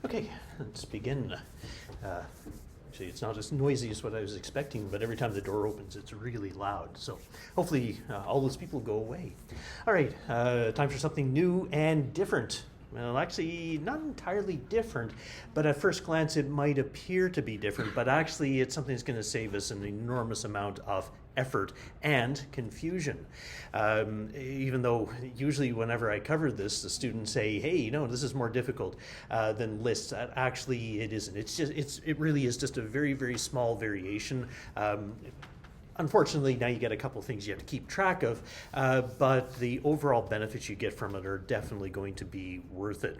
Okay, let's begin. Actually, it's not as noisy as what I was expecting, but every time the door opens, it's really loud. So hopefully all those people go away. All right, time for something new and different. Well, actually, not entirely different, but at first glance it might appear to be different, but actually it's something that's going to save us an enormous amount of effort and confusion. Even though usually whenever I cover this, the students say, hey, this is more difficult than lists. Actually, it isn't. It really is just a very, very small variation. Unfortunately, now you get a couple things you have to keep track of, but the overall benefits you get from it are definitely going to be worth it.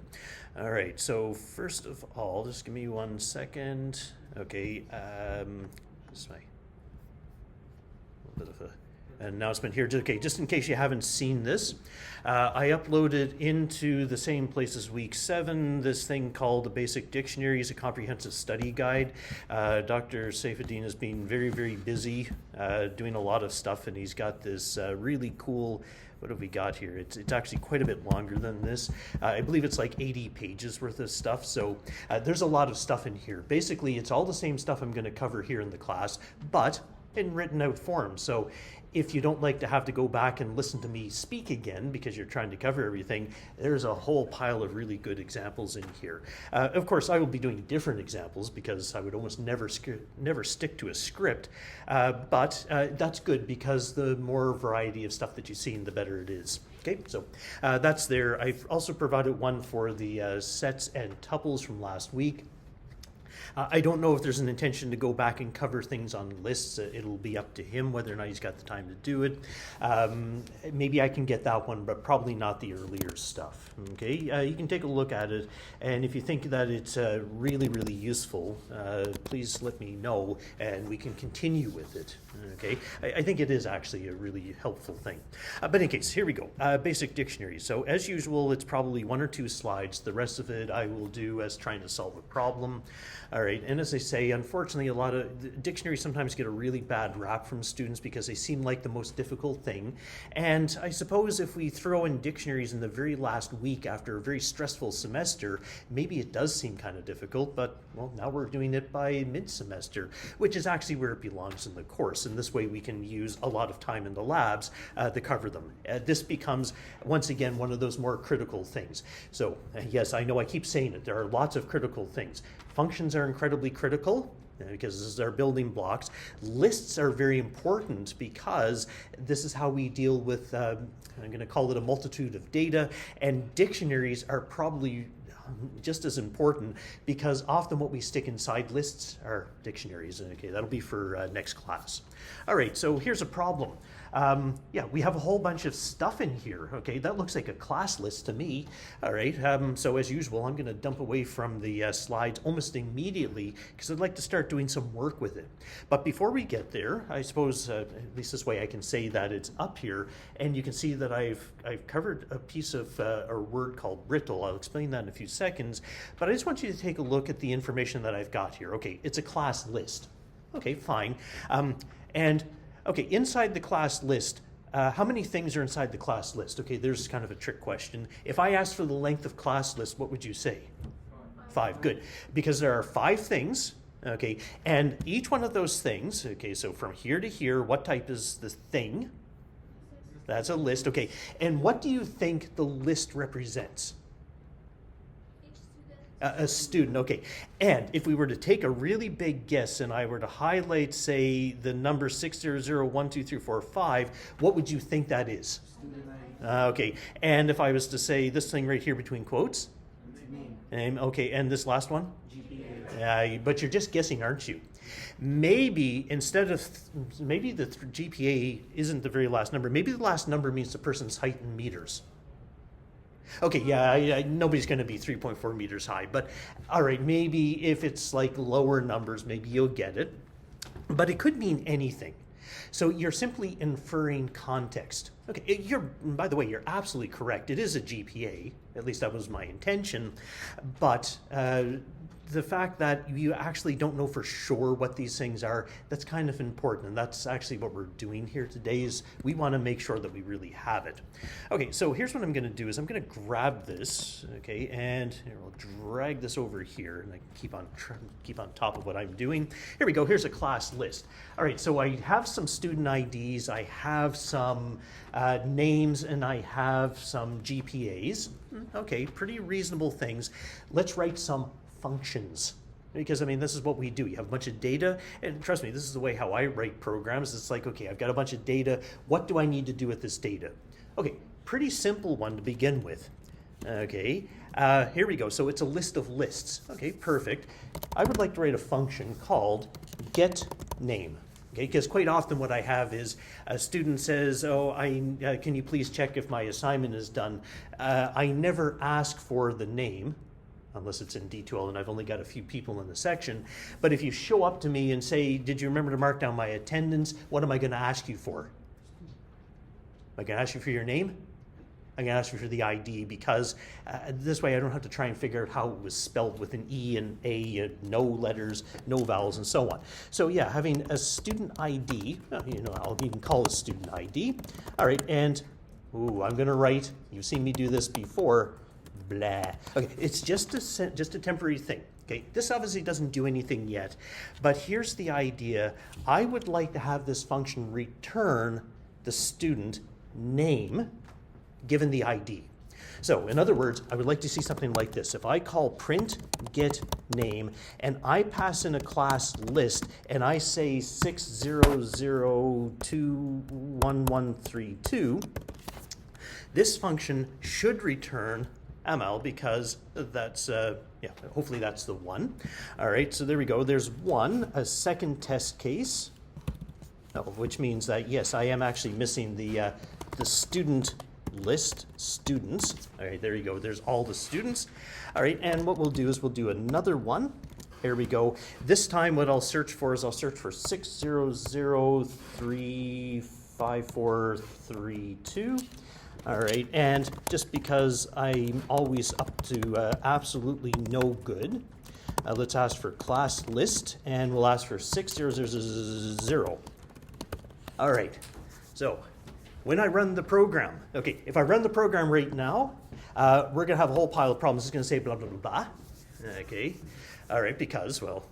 All right, so first of all, just give me 1 second. Okay, this is my little bit of an announcement here. Okay, just in case you haven't seen this, I uploaded into the same place as week 7 this thing called the Basic Dictionary. It's a comprehensive study guide. Dr. Saifuddin has been very, very busy doing a lot of stuff, and he's got this really cool, what have we got here? It's actually quite a bit longer than this. I believe it's like 80 pages worth of stuff, so there's a lot of stuff in here. Basically, it's all the same stuff I'm going to cover here in the class, but in written out form. So if you don't like to have to go back and listen to me speak again because you're trying to cover everything, there's a whole pile of really good examples in here. Of course, I will be doing different examples because I would almost never stick to a script, but that's good because the more variety of stuff that you see, the better it is. Okay, so that's there. I've also provided one for the sets and tuples from last week. I don't know if there's an intention to go back and cover things on lists. It'll be up to him whether or not he's got the time to do it. Maybe I can get that one, but probably not the earlier stuff. Okay, you can take a look at it, and if you think that it's really, really useful, please let me know, and we can continue with it. Okay, I think it is actually a really helpful thing. But in any case, here we go. Basic dictionary. So as usual, it's probably 1 or 2 slides. The rest of it I will do as trying to solve a problem. All right, and as I say, unfortunately, a lot of dictionaries sometimes get a really bad rap from students because they seem like the most difficult thing. And I suppose if we throw in dictionaries in the very last week after a very stressful semester, maybe it does seem kind of difficult, but well, now we're doing it by mid-semester, which is actually where it belongs in the course. And this way we can use a lot of time in the labs to cover them. This becomes, once again, one of those more critical things. So yes, I know I keep saying it, there are lots of critical things. Functions are incredibly critical because this is our building blocks. Lists are very important because this is how we deal with, I'm going to call it a multitude of data, and dictionaries are probably just as important because often what we stick inside lists are dictionaries. Okay, that'll be for next class. All right, so here's a problem. Yeah, we have a whole bunch of stuff in here. Okay, that looks like a class list to me. All right, so as usual, I'm going to dump away from the slides almost immediately because I'd like to start doing some work with it. But before we get there, I suppose at least this way I can say that it's up here, and you can see that I've covered a piece of a word called brittle. I'll explain that in a few seconds, but I just want you to take a look at the information that I've got here. Okay, it's a class list. Okay, fine. Okay, inside the class list, how many things are inside the class list? Okay, there's kind of a trick question. If I asked for the length of class list, what would you say? 5, good. Because there are 5 things, okay, and each one of those things, okay, so from here to here, what type is the thing? That's a list, okay. And what do you think the list represents? A student, okay. And if we were to take a really big guess and I were to highlight, say, the number 600123445, what would you think that is? Okay. And if I was to say this thing right here between quotes? Name. Okay. And this last one? GPA. But you're just guessing, aren't you? Maybe instead of, maybe the GPA isn't the very last number. Maybe the last number means the person's height in meters. Okay, yeah, nobody's going to be 3.4 meters high, but all right, maybe if it's like lower numbers, maybe you'll get it. But it could mean anything. So you're simply inferring context. Okay, by the way, you're absolutely correct. It is a GPA, at least that was my intention, but the fact that you actually don't know for sure what these things are, that's kind of important. And that's actually what we're doing here today, is we want to make sure that we really have it. Okay, so here's what I'm going to do is I'm going to grab this, okay, and I'll drag this over here, and I keep on top of what I'm doing. Here we go. Here's a class list. All right, so I have some student IDs, I have some names, and I have some GPAs. Okay, pretty reasonable things. Let's write some functions, because I mean, this is what we do. You have a bunch of data, and trust me, this is the way how I write programs. It's like, okay, I've got a bunch of data. What do I need to do with this data? Okay, pretty simple one to begin with. Okay, here we go. So it's a list of lists. Okay, perfect. I would like to write a function called getName. Okay, because quite often what I have is a student says, oh, can you please check if my assignment is done? I never ask for the name, unless it's in D2L and I've only got a few people in the section. But if you show up to me and say, did you remember to mark down my attendance? What am I going to ask you for? Am I going to ask you for your name? I'm going to ask you for the ID, because this way I don't have to try and figure out how it was spelled with an E and A, no letters, no vowels, and so on. So yeah, having a student ID, I'll even call it student ID. All right, and I'm going to write, you've seen me do this before, blah. Okay, it's just a temporary thing. Okay, this obviously doesn't do anything yet, but here's the idea. I would like to have this function return the student name given the ID. So in other words, I would like to see something like this. If I call print get name and I pass in a class list and I say 600211132, this function should return ML, because that's, hopefully that's the one. All right, so there we go. There's a second test case, which means that, yes, I am actually missing the student list, students. All right, there you go. There's all the students. All right, and what we'll do is we'll do another one. Here we go. This time what I'll search for is I'll search for 600354332. All right, and just because I'm always up to absolutely no good, let's ask for class list, and we'll ask for 6000. All right, so when I run the program, okay, if I run the program right now, we're going to have a whole pile of problems. It's going to say blah, blah, blah, blah. Okay, all right, because, well,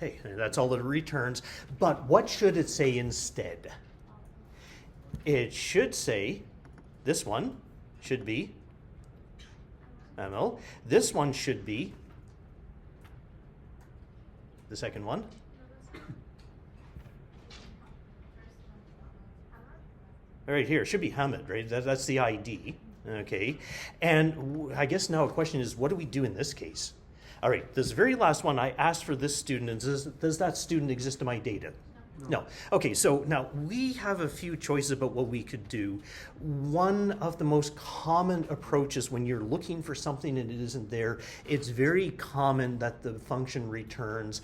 hey, that's all that it returns. But what should it say instead? It should say, this one should be ML. This one should be the second one. All right, here, it should be Hamid, right? That's the ID, okay? And I guess now a question is, what do we do in this case? All right, this very last one, I asked for this student, and does that student exist in my data? No. Okay, so now we have a few choices about what we could do. One of the most common approaches when you're looking for something and it isn't there, it's very common that the function returns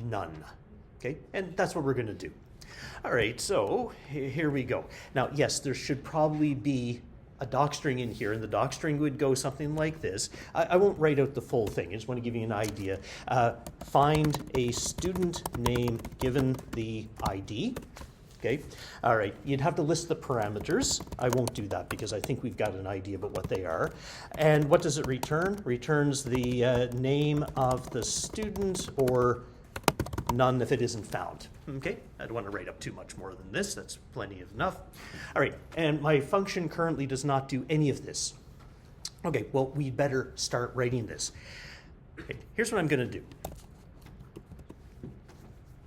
none. Okay, and that's what we're going to do. All right, so here we go. Now, yes, there should probably be a docstring in here, and the docstring would go something like this. I won't write out the full thing. I just want to give you an idea. Find a student name given the ID. Okay, all right, you'd have to list the parameters. I won't do that because I think we've got an idea about what they are. And what does it return? Returns the name of the student, or none if it isn't found. Okay, I don't want to write up too much more than this. That's plenty of enough. All right, and my function currently does not do any of this. Okay, well, we better start writing this. Okay, here's what I'm going to do.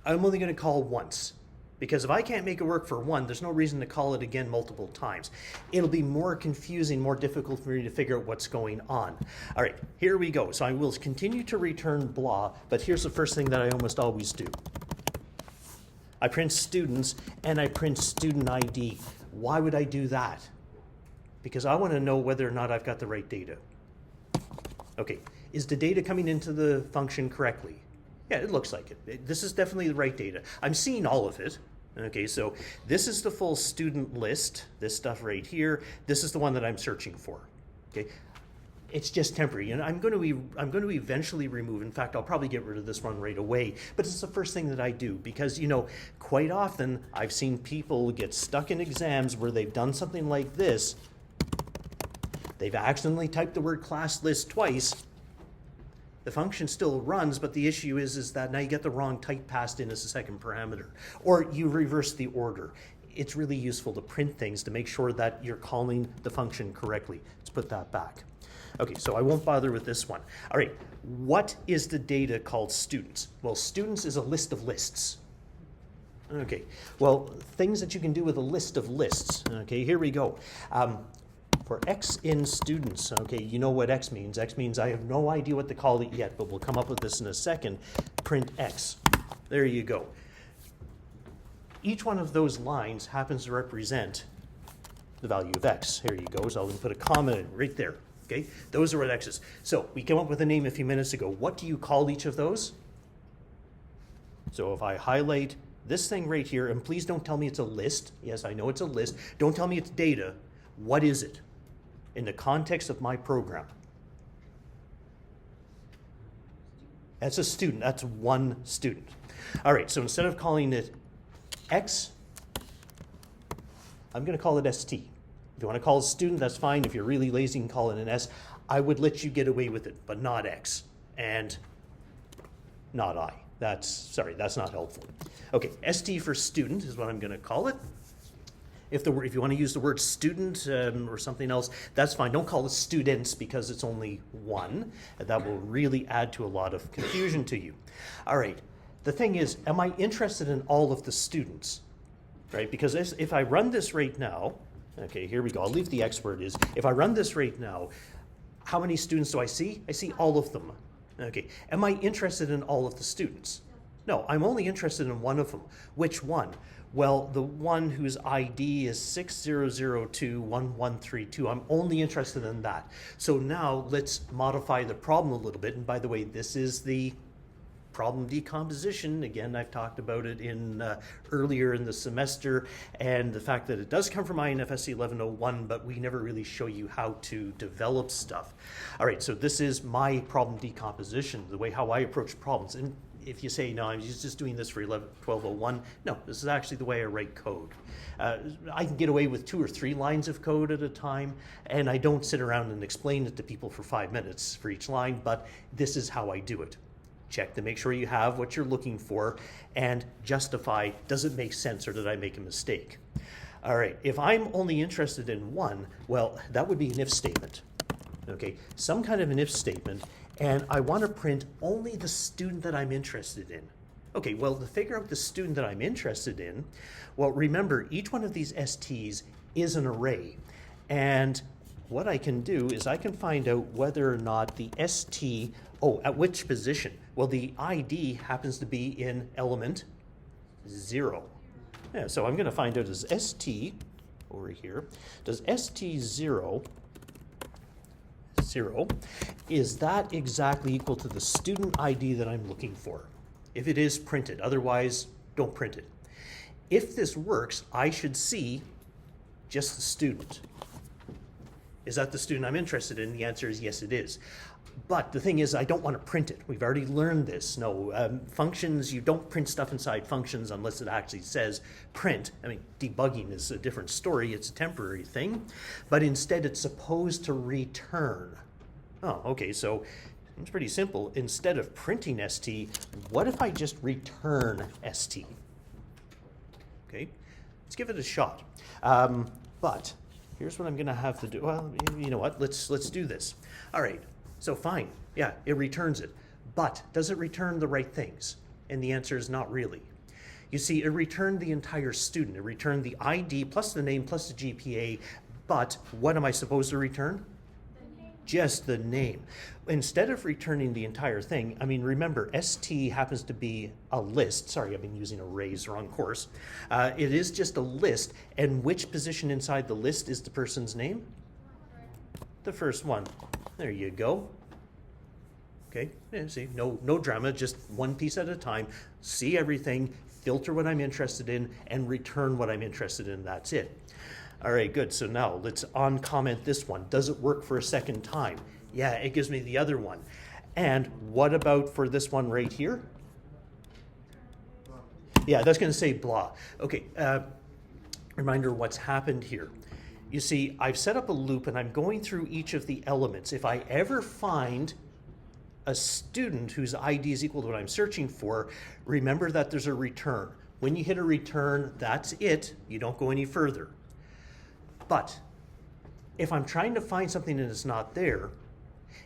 I'm only going to call once, because if I can't make it work for one, there's no reason to call it again multiple times. It'll be more confusing, more difficult for me to figure out what's going on. All right, here we go. So I will continue to return blah, but here's the first thing that I almost always do. I print students, and I print student ID. Why would I do that? Because I want to know whether or not I've got the right data. Okay, is the data coming into the function correctly? Yeah, it looks like it. This is definitely the right data. I'm seeing all of it. Okay, so this is the full student list, this stuff right here. This is the one that I'm searching for. Okay, It's just temporary, and I'm going to eventually remove. In fact, I'll probably get rid of this one right away. But it's the first thing that I do because quite often I've seen people get stuck in exams where they've done something like this. They've accidentally typed the word class list twice. The function still runs, but the issue is that now you get the wrong type passed in as a second parameter, or you reverse the order. It's really useful to print things to make sure that you're calling the function correctly. Let's put that back. Okay, so I won't bother with this one. All right, what is the data called students? Well, students is a list of lists. Okay, well, things that you can do with a list of lists. Okay, here we go. For x in students, okay, you know what x means. X means I have no idea what to call it yet, but we'll come up with this in a second. Print x. There you go. Each one of those lines happens to represent the value of x. Here you go, so I'll put a comma in right there. Okay, those are what x is. So we came up with a name a few minutes ago. What do you call each of those? So if I highlight this thing right here, and please don't tell me it's a list. Yes, I know it's a list. Don't tell me it's data. What is it in the context of my program? That's a student. That's one student. All right, so instead of calling it x, I'm going to call it st. If you want to call it student, that's fine. If you're really lazy, you can call it an s. I would let you get away with it, but not x and not I. That's not helpful. Okay, st for student is what I'm going to call it. If you want to use the word student or something else, that's fine. Don't call it students because it's only one. That will really add to a lot of confusion to you. All right, the thing is, am I interested in all of the students? Right, because if I run this right now, okay, here we go. I'll leave the x where it is. If I run this right now, how many students do I see? I see all of them. Okay, am I interested in all of the students? No, I'm only interested in one of them. Which one? Well, the one whose ID is 60021132. I'm only interested in that. So now let's modify the problem a little bit. And by the way, this is the problem decomposition. Again, I've talked about it in earlier in the semester, and the fact that it does come from infs1101, but we never really show you how to develop stuff. All right, so this is my problem decomposition, the way how I approach problems. And if you say, no, I'm just doing this for 1201, no, this is actually the way I write code. I can get away with 2 or 3 lines of code at a time, and I don't sit around and explain it to people for 5 minutes for each line, but this is how I do it. Check to make sure you have what you're looking for, and justify, does it make sense or did I make a mistake? All right, if I'm only interested in one, well, that would be an if statement. Okay, some kind of an if statement, and I want to print only the student that I'm interested in. Okay, well, to figure out the student that I'm interested in, well, remember, each one of these STs is an array. And what I can do is I can find out whether or not the ST, at which position? Well, the ID happens to be in element 0. Yeah, so I'm going to find out does ST, over here, does ST0, is that exactly equal to the student ID that I'm looking for? If it is, print it. Otherwise, don't print it. If this works, I should see just the student. Is that the student I'm interested in? The answer is yes, it is. But the thing is, I don't want to print it. We've already learned this. No, functions, you don't print stuff inside functions unless it actually says print. I mean, debugging is a different story. It's a temporary thing. But instead, it's supposed to return. Oh, okay, so it's pretty simple. Instead of printing ST, what if I just return ST? Okay, let's give it a shot. But here's what I'm going to have to do. Well, you know what? Let's do this. All right. So fine, yeah, it returns it. But does it return the right things? And the answer is not really. You see, it returned the entire student. It returned the ID plus the name plus the GPA. But what am I supposed to return? Just the name. Instead of returning the entire thing, I mean, remember, ST happens to be a list. Sorry, I've been using arrays, wrong course. It is just a list. And which position inside the list is the person's name? The first one. There you go. Okay, yeah, see, no drama, just one piece at a time. See everything, filter what I'm interested in, and return what I'm interested in. That's it. All right, good. So now let's uncomment this one. Does it work for a second time? Yeah, it gives me the other one. And what about for this one right here? Yeah, that's going to say blah. Okay, reminder what's happened here. You see, I've set up a loop and I'm going through each of the elements. If I ever find a student whose ID is equal to what I'm searching for, remember that there's a return. When you hit a return, that's it. You don't go any further. But if I'm trying to find something and it's not there,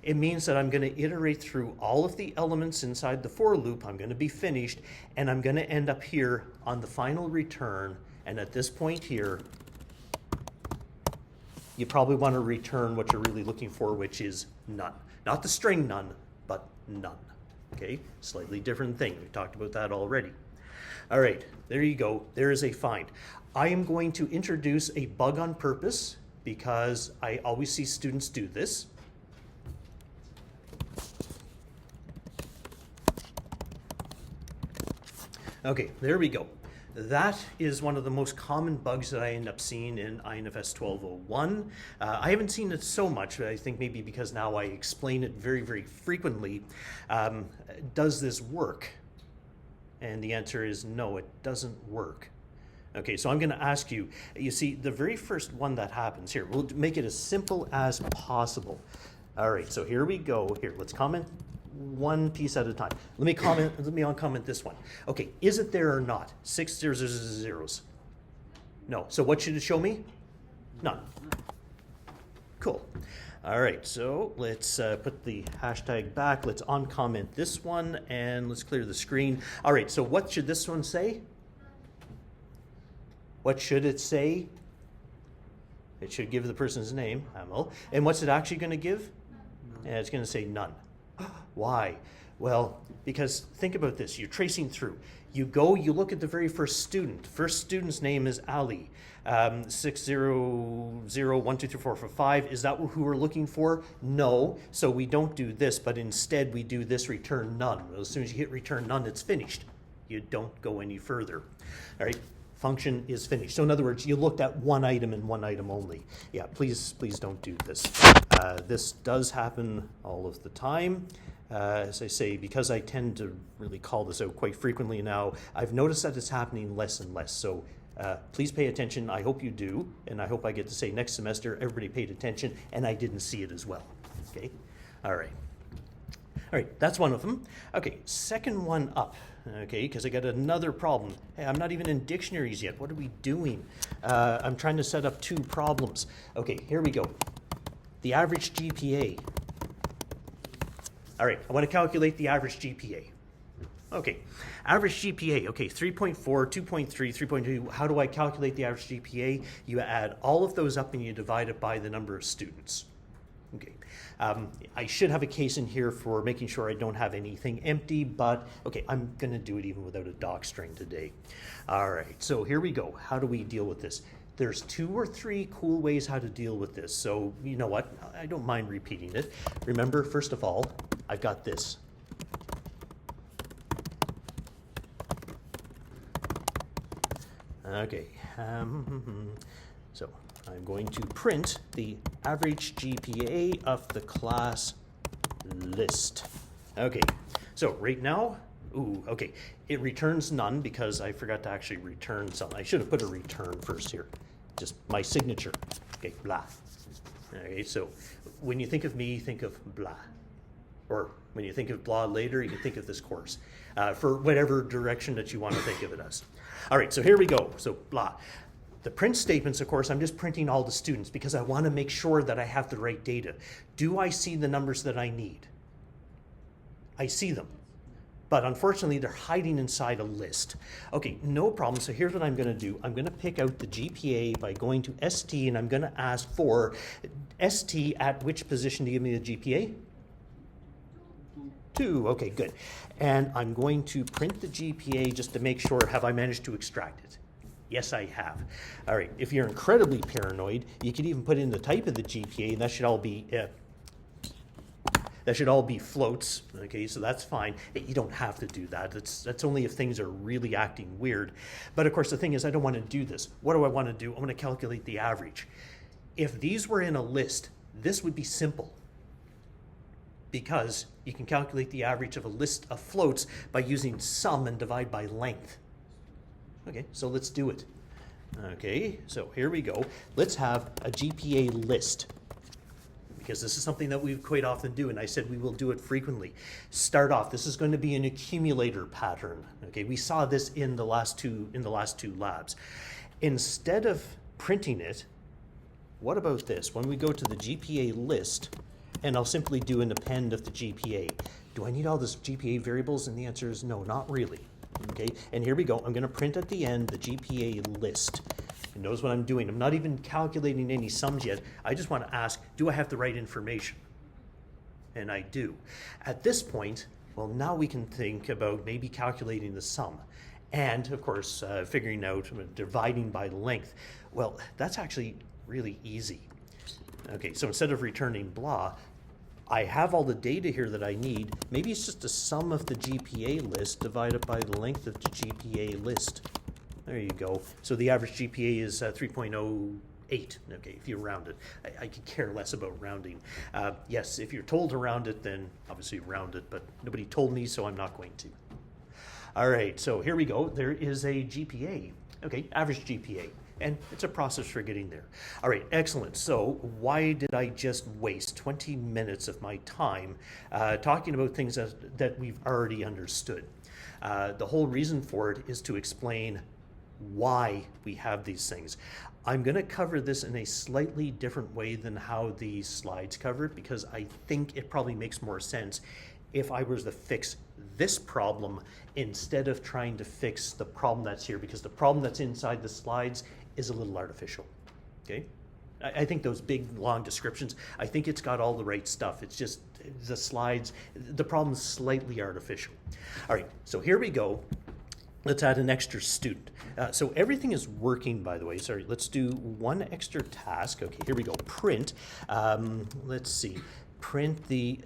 it means that I'm going to iterate through all of the elements inside the for loop. I'm going to be finished, and I'm going to end up here on the final return. And at this point here, you probably want to return what you're really looking for, which is none. Not the string none, but none. Okay, slightly different thing. We talked about that already. All right, there you go. There is a find. I am going to introduce a bug on purpose because I always see students do this. Okay, there we go. That is one of the most common bugs that I end up seeing in infs1201. I haven't seen it so much, but I think maybe because now I explain it very, very frequently. Does this work? And the answer is no, it doesn't work. Okay, so I'm going to ask you, you see, the very first one that happens here, we'll make it as simple as possible. All right, so here we go. Here, let's comment one piece at a time. Let me uncomment this one. Okay, is it there or not? 6 zeros, zeros. No. So what should it show me? None. Cool. All right, so let's put the hashtag back. Let's uncomment this one and let's clear the screen. All right, so what should this one say? What should it say? It should give the person's name, Hamel. And what's it actually going to give? Yeah, it's going to say none. Why? Well, because think about this. You're tracing through. You go, you look at the very first student. First student's name is Ali. 600123445. Is that who we're looking for? No. So we don't do this, but instead we do this return none. As soon as you hit return none, it's finished. You don't go any further. All right. Function is finished. So in other words, you looked at one item and one item only. Yeah, please don't do this. This does happen all of the time. As I say, because I tend to really call this out quite frequently now, I've noticed that it's happening less and less. So please pay attention. I hope you do. And I hope I get to say next semester, everybody paid attention and I didn't see it as well. Okay? All right. All right, that's one of them. Okay, second one up. Okay, because I got another problem. Hey, I'm not even in dictionaries yet. What are we doing? I'm trying to set up two problems. Okay, here we go. The average GPA. All right, I want to calculate the average GPA. Okay, average GPA. Okay, 3.4, 2.3, 3.2. How do I calculate the average GPA? You add all of those up and you divide it by the number of students. Okay, I should have a case in here for making sure I don't have anything empty, but okay, I'm going to do it even without a doc string today. All right, so here we go. How do we deal with this? There's 2 or 3 cool ways how to deal with this. So you know what? I don't mind repeating it. Remember, first of all, I've got this. Okay, so I'm going to print the average GPA of the class list. Okay, so right now, okay, it returns none because I forgot to actually return something. I should have put a return first here, just my signature. Okay, blah. Okay, so when you think of me, think of blah. Or when you think of blah later, you can think of this course for whatever direction that you want to think of it as. All right, so here we go. So blah. The print statements, of course, I'm just printing all the students because I want to make sure that I have the right data. Do I see the numbers that I need? I see them. But unfortunately, they're hiding inside a list. Okay, no problem. So here's what I'm going to do. I'm going to pick out the GPA by going to ST, and I'm going to ask for ST at which position to give me the GPA? 2. Okay, good. And I'm going to print the GPA just to make sure, have I managed to extract it? Yes, I have. All right, if you're incredibly paranoid, you could even put in the type of the GPA, and that should all be floats. Okay, so that's fine. You don't have to do that. That's only if things are really acting weird. But of course, the thing is, I don't want to do this. What do I want to do? I want to calculate the average. If these were in a list, this would be simple. because you can calculate the average of a list of floats by using sum and divide by length. Okay, so let's do it. Okay, so here we go. Let's have a GPA list, because this is something that we quite often do, and I said we will do it frequently. Start off, this is going to be an accumulator pattern. Okay, we saw this in the last two labs. Instead of printing it, what about this? When we go to the GPA list, and I'll simply do an append of the GPA. Do I need all this GPA variables? And the answer is no, not really. Okay, and here we go. I'm going to print at the end the GPA list. And notice what I'm doing. I'm not even calculating any sums yet. I just want to ask, do I have the right information? And I do. At this point, well, now we can think about maybe calculating the sum. And, of course, figuring out dividing by length. Well, that's actually really easy. Okay, so instead of returning blah, I have all the data here that I need. Maybe it's just a sum of the GPA list divided by the length of the GPA list. There you go. So the average GPA is 3.08. Okay, if you round it. I could care less about rounding. Yes, if you're told to round it, then obviously round it, but nobody told me, so I'm not going to. All right, so here we go. There is a GPA. Okay, average GPA. And it's a process for getting there. All right, excellent. So why did I just waste 20 minutes of my time talking about things that we've already understood? The whole reason for it is to explain why we have these things. I'm going to cover this in a slightly different way than how the slides cover it, because I think it probably makes more sense if I was to fix this problem instead of trying to fix the problem that's here, because the problem that's inside the slides is a little artificial. Okay, I think those big long descriptions, I think it's got all the right stuff. It's just the slides, the problem's slightly artificial. All right, so here we go. Let's add an extra student. So everything is working, by the way. Sorry, let's do one extra task. Okay, here we go. Print. Let's see. Print the,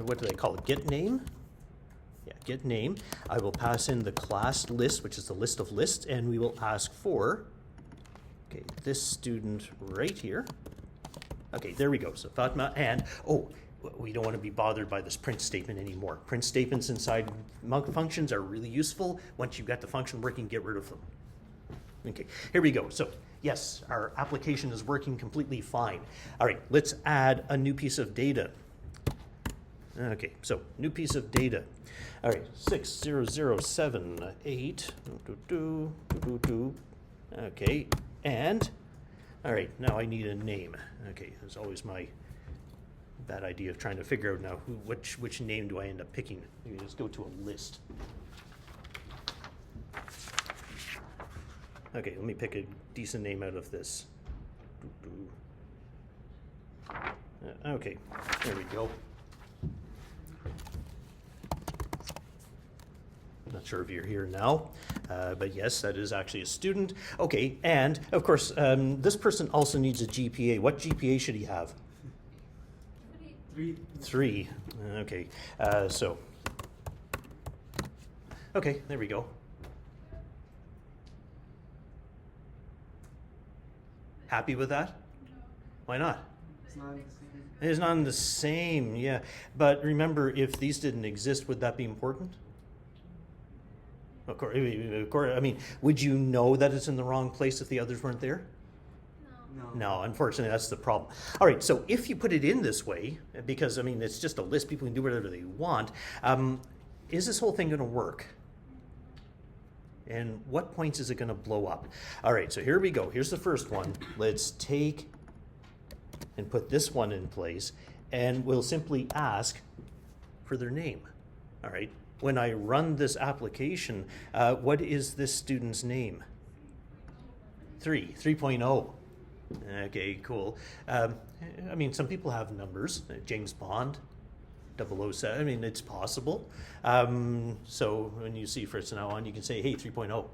what do they call it? Get name? Yeah, get name. I will pass in the class list, which is the list of lists, and we will ask for, okay, this student right here. Okay, there we go. So Fatma, and, oh, we don't want to be bothered by this print statement anymore. Print statements inside functions are really useful. Once you've got the function working, get rid of them. Okay, here we go. So yes, our application is working completely fine. All right, let's add a new piece of data. Okay, so new piece of data. All right, 60078. Okay, and all right, now I need a name. Okay, there's always my bad idea of trying to figure out now which name do I end up picking. Maybe let's go to a list. Okay, let me pick a decent name out of this. Okay, there we go. Not sure if you're here now, but yes, that is actually a student. Okay, and of course, this person also needs a GPA. What GPA should he have? 3. Okay, so. Okay, there we go. Happy with that? Why not? It's not the same. It's not the same, yeah. But remember, if these didn't exist, would that be important? Of course, I mean, would you know that it's in the wrong place if the others weren't there? No, unfortunately, that's the problem. All right, so if you put it in this way, because, I mean, it's just a list, people can do whatever they want, is this whole thing going to work? And what points is it going to blow up? All right, so here we go. Here's the first one. Let's take and put this one in place, and we'll simply ask for their name. All right, when I run this application, what is this student's name? 3.0. Okay, cool. I mean, some people have numbers. James Bond, 007. I mean, it's possible. So when you see Fritz now on, you can say, hey, 3.0.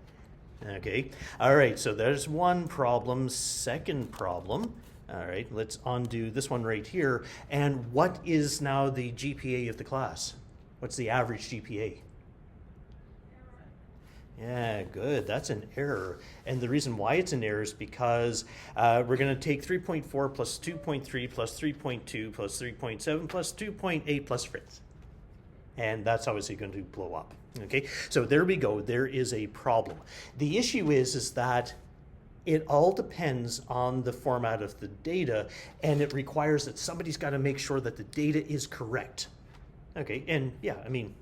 Okay. All right, so there's one problem. Second problem. All right, let's undo this one right here. And what is now the GPA of the class? What's the average GPA? Yeah, good. That's an error. And the reason why it's an error is because we're going to take 3.4 plus 2.3 plus 3.2 plus 3.7 plus 2.8 plus Fritz. And that's obviously going to blow up. Okay, so there we go. There is a problem. The issue is that it all depends on the format of the data, and it requires that somebody's got to make sure that the data is correct. Okay, and yeah, I mean,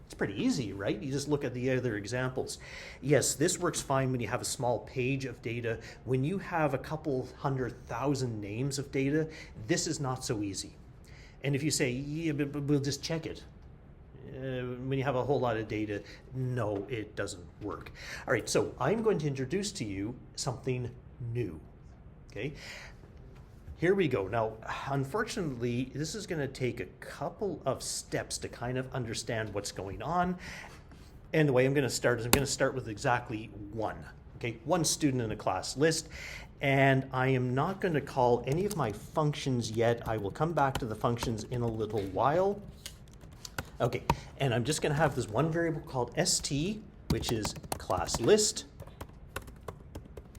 it's pretty easy, right? You just look at the other examples. Yes, this works fine when you have a small page of data. When you have a couple 100,000 names of data, this is not so easy. And if you say, yeah, but we'll just check it, when you have a whole lot of data, no, it doesn't work. All right, so I'm going to introduce to you something new, okay? Here we go. Now, unfortunately, this is going to take a couple of steps to kind of understand what's going on. And the way I'm going to start is I'm going to start with exactly one, okay? One student in a class list. And I am not going to call any of my functions yet. I will come back to the functions in a little while. Okay, and I'm just going to have this one variable called st, which is class list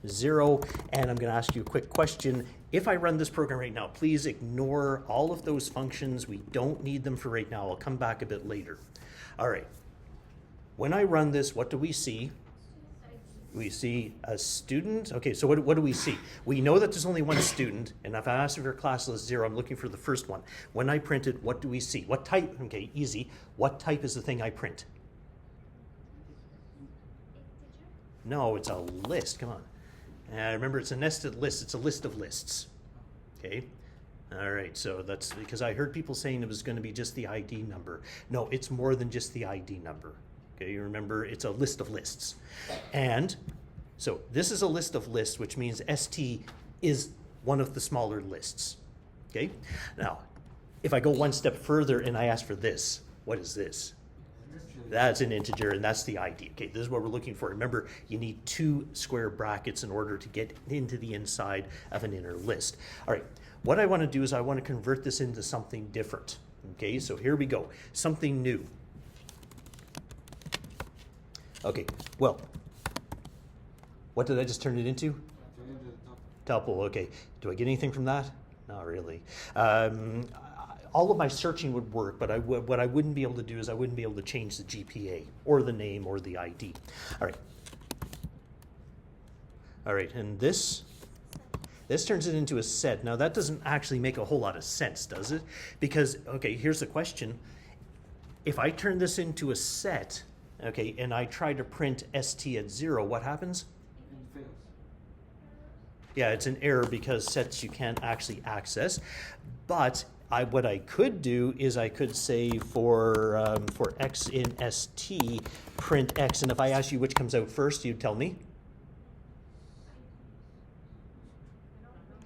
0, and I'm going to ask you a quick question. If I run this program right now, please ignore all of those functions. We don't need them for right now. I'll come back a bit later. All right, when I run this, what do we see? We see a student. Okay, so what do we see? We know that there's only one student, and if I ask for class list 0, I'm looking for the first one. When I print it, what do we see? What type? Okay, easy. What type is the thing I print? No, it's a list. Come on. Remember, it's a nested list. It's a list of lists. Okay. All right, so that's because I heard people saying it was going to be just the ID number. No, it's more than just the ID number. Okay, you remember it's a list of lists. And so this is a list of lists, which means ST is one of the smaller lists. Okay, now if I go one step further and I ask for this, what is this? That's an integer, and that's the ID. Okay, this is what we're looking for. Remember, you need 2 square brackets in order to get into the inside of an inner list. All right, what I want to do is I want to convert this into something different. Okay, so here we go, something new. Okay, well, what did I just turn it into? Tuple, okay. Do I get anything from that? Not really. All of my searching would work, but what I wouldn't be able to do is I wouldn't be able to change the GPA or the name or the ID. All right. All right, and this turns it into a set. Now, that doesn't actually make a whole lot of sense, does it? Because, okay, here's the question. If I turn this into a set, okay, and I try to print st at 0, what happens? It fails. Yeah, it's an error because sets you can't actually access. But what I could do is I could say for x in st, print x, and if I ask you which comes out first, you'd tell me?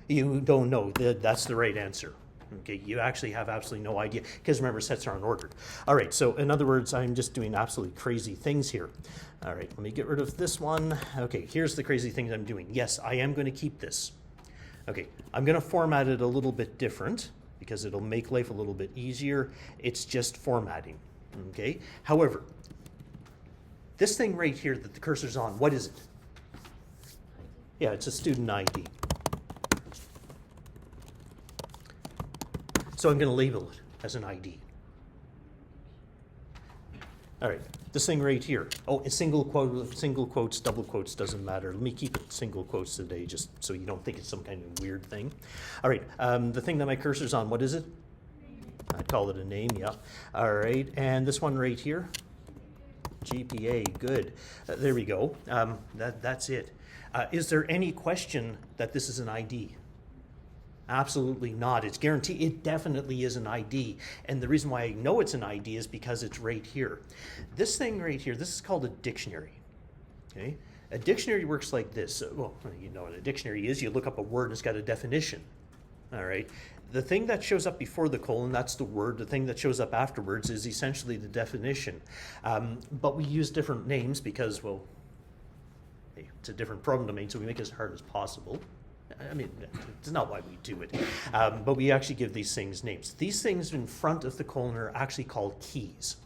You don't know. That's the right answer. Okay, you actually have absolutely no idea, because remember, sets are unordered. All right, so in other words, I'm just doing absolutely crazy things here. All right, let me get rid of this one. Okay, here's the crazy things I'm doing. Yes, I am going to keep this. Okay, I'm going to format it a little bit different, because it'll make life a little bit easier. It's just formatting, okay? However, this thing right here that the cursor's on, what is it? Yeah, it's a student ID. So I'm going to label it as an ID. All right, this thing right here. Oh, single quotes, double quotes, doesn't matter. Let me keep it single quotes today, just so you don't think it's some kind of weird thing. All right, the thing that my cursor's on, what is it? I'd call it a name, yeah. All right, and this one right here? GPA, good. There we go. That's it. Is there any question that this is an ID? Absolutely not. It's guaranteed. It definitely is an ID. And the reason why I know it's an ID is because it's right here. This thing right here, this is called a dictionary. Okay? A dictionary works like this. Well, you know what a dictionary is. You look up a word and it's got a definition. All right? The thing that shows up before the colon, that's the word. The thing that shows up afterwards is essentially the definition. But we use different names because, well, hey, it's a different program domain, so we make it as hard as possible. I mean, it's not why we do it, but we actually give these things names. These things in front of the colon are actually called keys.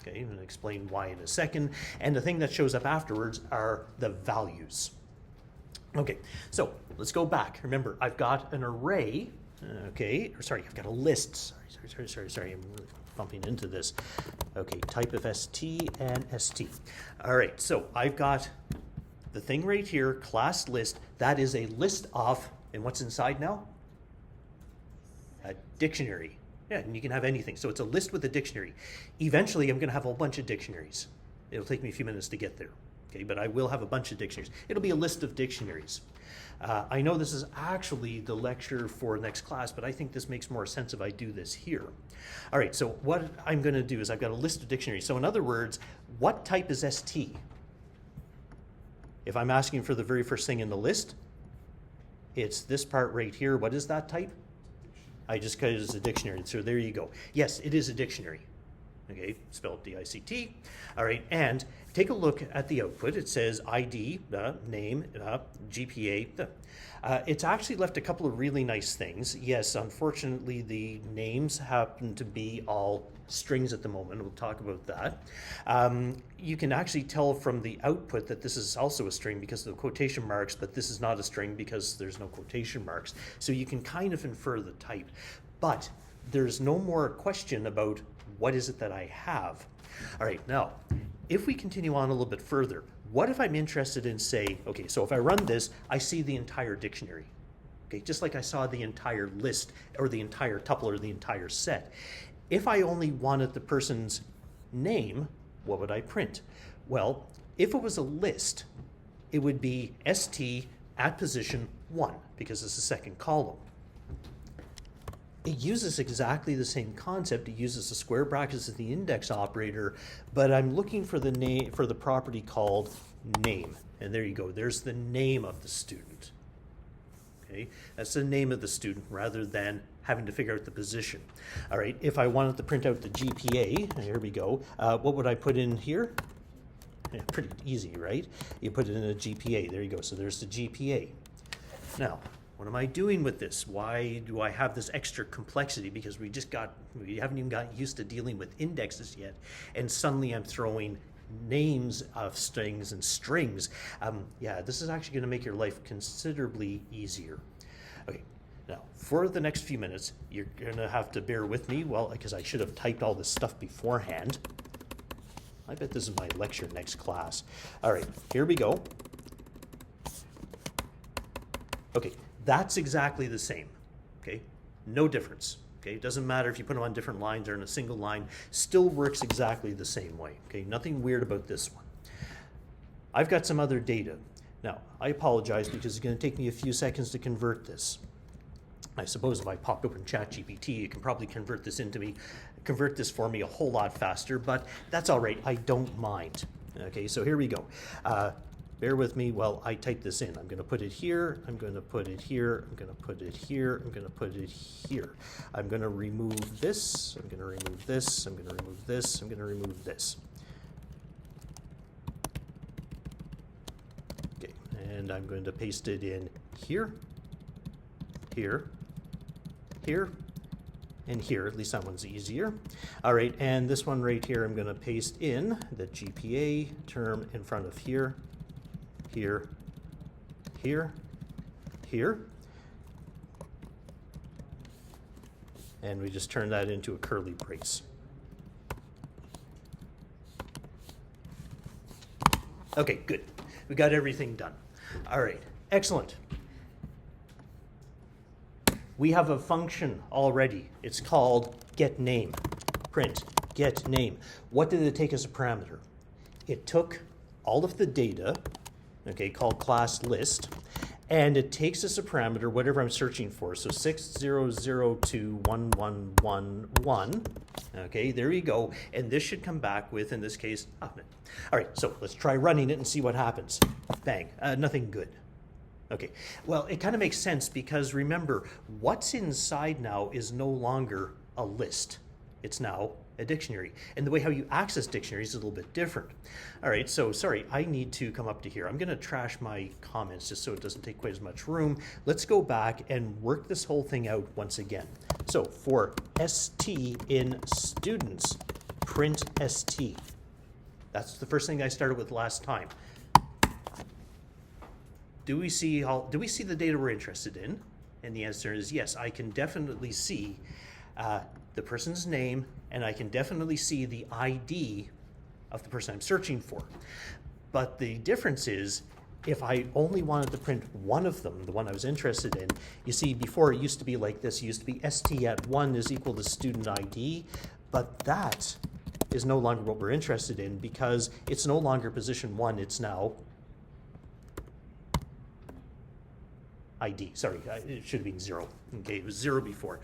Okay, I'm going to explain why in a second. And the thing that shows up afterwards are the values. Okay, so let's go back. Remember, I've got an array, okay, or sorry, I've got a list. Sorry, I'm really bumping into this. Okay, type of ST and ST. All right, so I've got the thing right here, class list. That is a list of, and what's inside now? A dictionary. Yeah, and you can have anything. So it's a list with a dictionary. Eventually, I'm going to have a whole bunch of dictionaries. It'll take me a few minutes to get there. Okay, but I will have a bunch of dictionaries. It'll be a list of dictionaries. I know this is actually the lecture for next class, but I think this makes more sense if I do this here. All right, so what I'm going to do is I've got a list of dictionaries. So in other words, what type is ST? If I'm asking for the very first thing in the list, it's this part right here. What is that type? I just cut it as a dictionary. So there you go. Yes, it is a dictionary. Okay, spelled D-I-C-T. All right, and take a look at the output. It says ID, name, GPA. It's actually left a couple of really nice things. Yes, unfortunately, the names happen to be all strings at the moment. We'll talk about that. You can actually tell from the output that this is also a string because of the quotation marks, but this is not a string because there's no quotation marks. So you can kind of infer the type. But there's no more question about what is it that I have. All right, now, if we continue on a little bit further, what if I'm interested in, say, okay, so if I run this, I see the entire dictionary. Okay, just like I saw the entire list or the entire tuple or the entire set. If I only wanted the person's name, what would I print? Well, if it was a list, it would be ST at position 1 because it's the second column. It uses exactly the same concept. It uses the square brackets as the index operator, but I'm looking for the name for the property called name. And there you go. There's the name of the student. Okay, that's the name of the student rather than having to figure out the position. All right, if I wanted to print out the GPA, here we go. What would I put in here? Yeah, pretty easy, right? You put it in a GPA. There you go. So there's the GPA. Now, what am I doing with this? Why do I have this extra complexity? Because we haven't even got used to dealing with indexes yet, and suddenly I'm throwing names of strings and strings. Yeah, this is actually going to make your life considerably easier. Okay, now for the next few minutes, you're going to have to bear with me, well, because I should have typed all this stuff beforehand. I bet this is my lecture next class. All right, here we go. Okay. That's exactly the same, okay? No difference, okay? It doesn't matter if you put them on different lines or in a single line, still works exactly the same way, okay? Nothing weird about this one. I've got some other data. Now, I apologize because it's going to take me a few seconds to convert this. I suppose if I pop open ChatGPT, you can probably convert this for me a whole lot faster, but that's all right, I don't mind. Okay, so here we go. Bear with me while I type this in. I'm going to put it here, I'm going to put it here, I'm going to put it here, I'm going to put it here. I'm going to remove this, I'm going to remove this, I'm going to remove this, I'm going to remove this. Okay, and I'm going to paste it in here, here, here, and here. At least that one's easier. All right, and this one right here, I'm going to paste in the GPA term in front of here, here, here, here, and we just turn that into a curly brace. Okay, good. We got everything done. All right, excellent. We have a function already. It's called getName. Print getName. What did it take as a parameter? It took all of the data, okay, called class list, and it takes as a parameter whatever I'm searching for. So 60021111. Okay, there you go. And this should come back with, in this case, Ahmed. All right, so let's try running it and see what happens. Bang, nothing good. Okay, well, it kind of makes sense because remember, what's inside now is no longer a list. It's now a dictionary. And the way how you access dictionaries is a little bit different. All right, so sorry, I need to come up to here. I'm going to trash my comments just so it doesn't take quite as much room. Let's go back and work this whole thing out once again. So for ST in students, print st. That's the first thing I started with last time. Do we see the data we're interested in? And the answer is yes. I can definitely see the person's name, and I can definitely see the ID of the person I'm searching for. But the difference is, if I only wanted to print one of them, the one I was interested in, you see, before it used to be like this. It used to be st at 1 is equal to student ID, but that is no longer what we're interested in because it's no longer position 1, it's now ID. Sorry, it should have been 0. Okay, it was 0 before.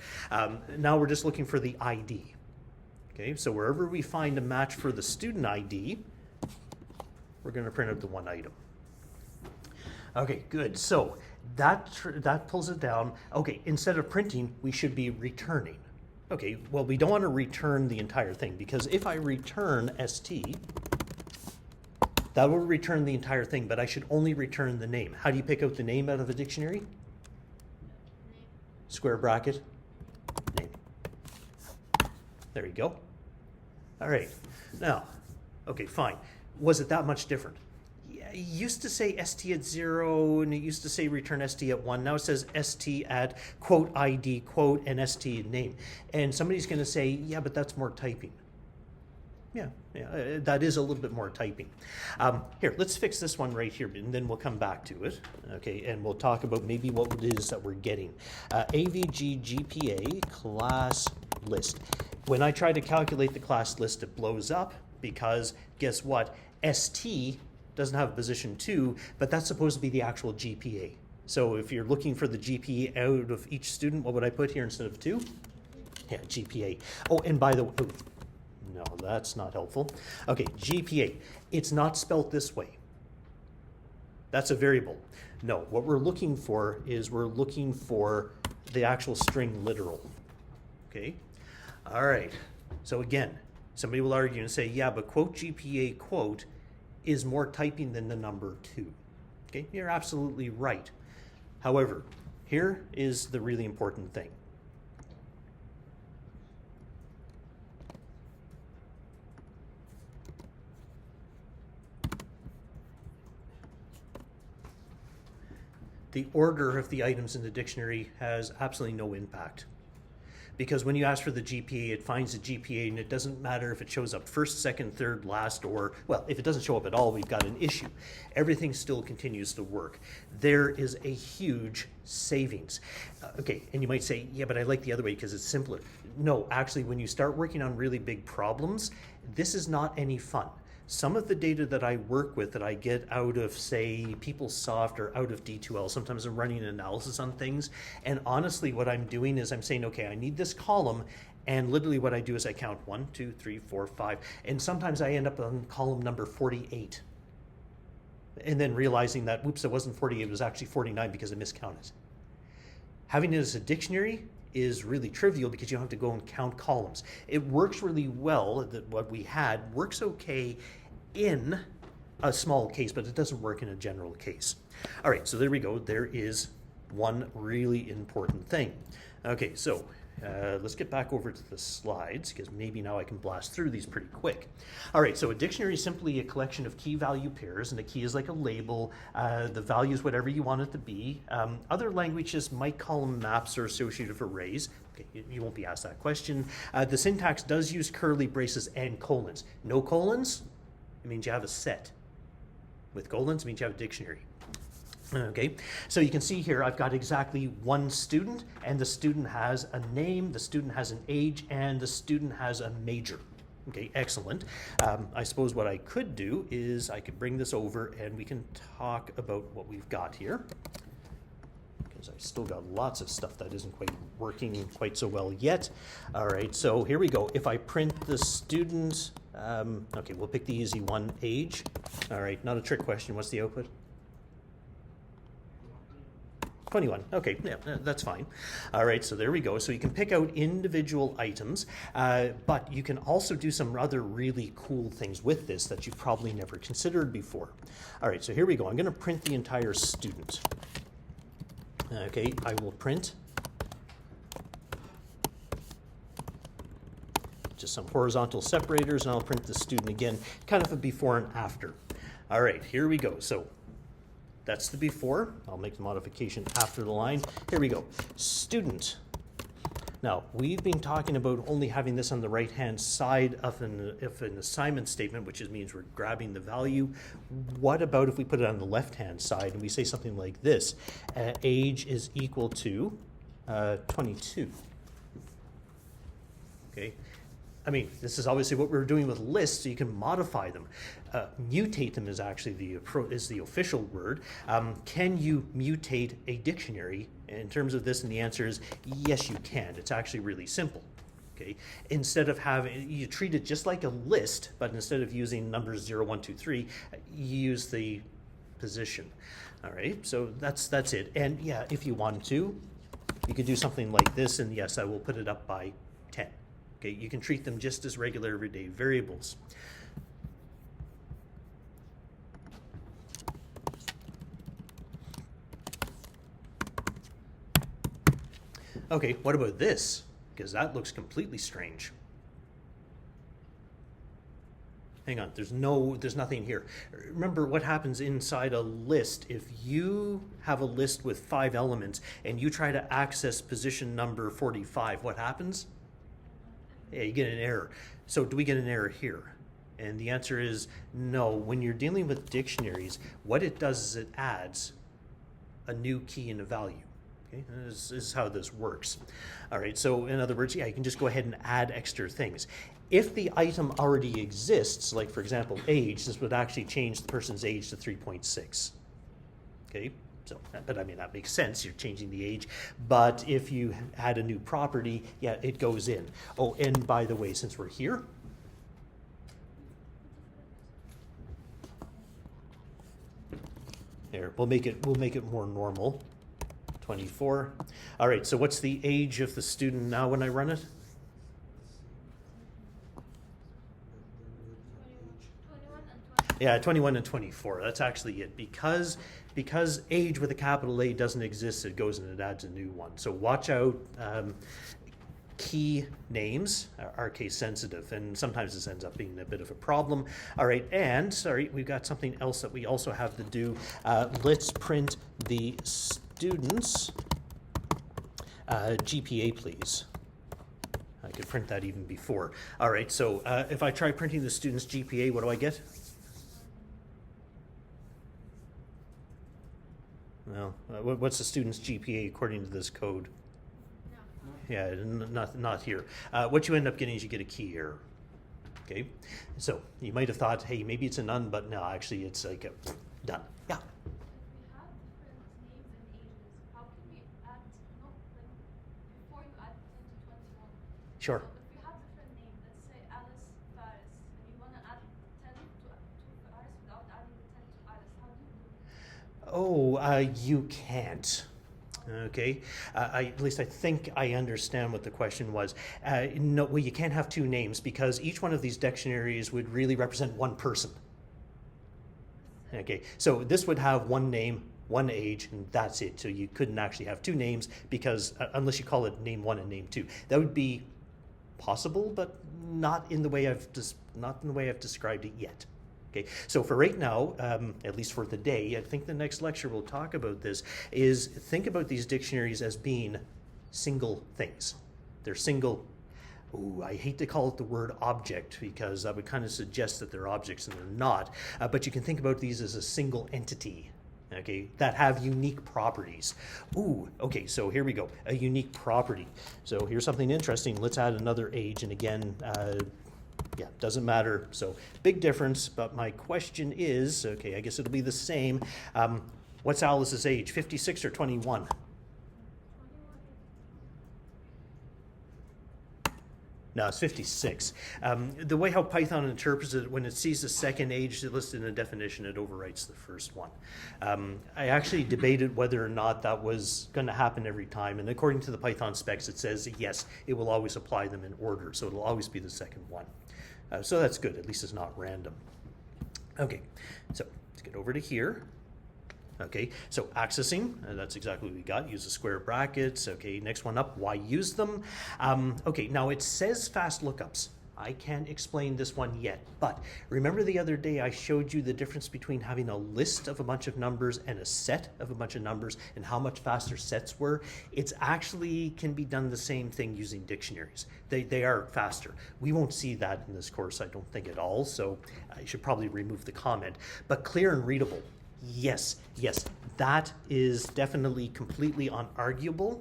Now we're just looking for the ID. Okay, so wherever we find a match for the student ID, we're going to print out the one item. Okay, good. So that pulls it down. Okay, instead of printing, we should be returning. Okay, well, we don't want to return the entire thing because if I return st, that will return the entire thing, but I should only return the name. How do you pick out the name out of a dictionary? Square bracket, name. There you go. All right. Now, okay, fine. Was it that much different? Yeah, it used to say st at 0, and it used to say return st at 1. Now it says st at quote ID, quote, and st name. And somebody's going to say, yeah, but that's more typing. Yeah, that is a little bit more typing. Here, let's fix this one right here, and then we'll come back to it. Okay, and we'll talk about maybe what it is that we're getting. AVG GPA class list. When I try to calculate the class list, it blows up because guess what? ST doesn't have position 2, but that's supposed to be the actual GPA. So if you're looking for the GPA out of each student, what would I put here instead of 2? Yeah, GPA. Oh, and by the way, no, that's not helpful. Okay, GPA. It's not spelt this way. That's a variable. No, what we're looking for is we're looking for the actual string literal. Okay? All right. So again, somebody will argue and say, yeah, but quote GPA quote is more typing than the number 2. Okay? You're absolutely right. However, here is the really important thing. The order of the items in the dictionary has absolutely no impact. Because when you ask for the GPA, it finds the GPA, and it doesn't matter if it shows up first, second, third, last, or, well, if it doesn't show up at all, we've got an issue. Everything still continues to work. There is a huge savings. Okay, and you might say, yeah, but I like the other way because it's simpler. No, actually, when you start working on really big problems, this is not any fun. Some of the data that I work with that I get out of, say, PeopleSoft or out of D2L, sometimes I'm running an analysis on things, and honestly what I'm doing is I'm saying, okay, I need this column, and literally what I do is I count 1, 2, 3, 4, 5, and sometimes I end up on column number 48. And then realizing that, whoops, it wasn't 48, it was actually 49 because I miscounted. Having it as a dictionary is really trivial because you don't have to go and count columns. It works really well, that what we had works okay in a small case, but it doesn't work in a general case. All right, so there we go. There is one really important thing. Okay, so let's get back over to the slides because maybe now I can blast through these pretty quick. All right, so a dictionary is simply a collection of key value pairs, and a key is like a label. The value is whatever you want it to be. Other languages might call them maps or associative arrays. Okay, you won't be asked that question. The syntax does use curly braces and colons. No colons, it means you have a set. With colons, it means you have a dictionary. Okay, so you can see here I've got exactly one student, and the student has a name, the student has an age, and the student has a major. Okay, excellent. I suppose what I could do is I could bring this over and we can talk about what we've got here, because I've still got lots of stuff that isn't quite working quite so well yet. All right, so here we go. If I print the student, okay, we'll pick the easy one, age. All right, not a trick question. What's the output? 21. Okay, yeah, that's fine. All right, so there we go. So you can pick out individual items, but you can also do some other really cool things with this that you've probably never considered before. All right, so here we go. I'm going to print the entire student. Okay, I will print just some horizontal separators, and I'll print the student again, kind of a before and after. All right, here we go. So that's the before. I'll make the modification after the line. Here we go. Student. Now, we've been talking about only having this on the right-hand side of an assignment statement, which means we're grabbing the value. What about if we put it on the left-hand side and we say something like this? Age is equal to 22. Okay. I mean, this is obviously what we're doing with lists, so you can modify them. Mutate them is actually the official word. Can you mutate a dictionary in terms of this? And the answer is yes, you can. It's actually really simple. Okay. Instead of having, you treat it just like a list, but instead of using numbers 0, 1, 2, 3, you use the position. All right. So that's it. And yeah, if you want to, you could do something like this. And yes, I will put it up by 10. Okay, you can treat them just as regular everyday variables. Okay, what about this? Because that looks completely strange. Hang on, there's nothing here. Remember what happens inside a list. If you have a list with 5 elements and you try to access position number 45, what happens? Yeah, you get an error. So do we get an error here? And the answer is no. When you're dealing with dictionaries, what it does is it adds a new key and a value. Okay, this is how this works. All right, so in other words, yeah, you can just go ahead and add extra things. If the item already exists, like for example, age, this would actually change the person's age to 3.6. Okay. So, but I mean, that makes sense. You're changing the age. But if you add a new property, yeah, it goes in. Oh, and by the way, since we're here, there, we'll make it more normal. 24. All right, so what's the age of the student now when I run it? 21 and 24. Yeah, 21 and 24. That's actually it. Because age with a capital A doesn't exist, it goes and it adds a new one. So watch out. Key names are case sensitive, and sometimes this ends up being a bit of a problem. All right, and sorry, we've got something else that we also have to do. Let's print the student's GPA, please. I could print that even before. All right, so if I try printing the student's GPA, what do I get? Well, what's the student's GPA according to this code? Yeah, not here. What you end up getting is you get a key error. Okay, so you might have thought, hey, maybe it's a none, but no, actually it's like a done. Yeah. We have different names and ages. How can we add, before you add 10 to 21? Sure. So if we have different names, let's say Alice Faris, and you want to add 10 to Faris without adding the 10 to Alice, how do you do it? Oh, you can't. Okay, at least I think I understand what the question was. No, well, you can't have 2 names because each one of these dictionaries would really represent one person. Okay, so this would have 1 name, 1 age, and that's it. So you couldn't actually have 2 names because unless you call it name 1 and name 2, that would be possible, but not in the way I've described it yet. Okay, so for right now, at least for the day, I think the next lecture we'll talk about this, is think about these dictionaries as being single things. They're single, I hate to call it the word object because that would kind of suggest that they're objects and they're not, but you can think about these as a single entity. Okay, that have unique properties. Okay, so here we go, a unique property. So here's something interesting. Let's add another age, and again, yeah, doesn't matter. So big difference, but my question is, okay, I guess it'll be the same. What's Alice's age, 56 or 21? No, it's 56. The way how Python interprets it, when it sees the second age listed in a definition, it overwrites the first one. I actually debated whether or not that was going to happen every time, and according to the Python specs, it says yes, it will always apply them in order, so it'll always be the second one. So that's good, at least it's not random. Okay, so let's get over to here. Okay, so accessing, that's exactly what we got. Use the square brackets. Okay, next one up, why use them? Okay, now it says fast lookups. I can't explain this one yet, but remember the other day I showed you the difference between having a list of a bunch of numbers and a set of a bunch of numbers and how much faster sets were? It's actually can be done the same thing using dictionaries. They are faster. We won't see that in this course, I don't think at all, so I should probably remove the comment. But clear and readable, yes, that is definitely completely unarguable.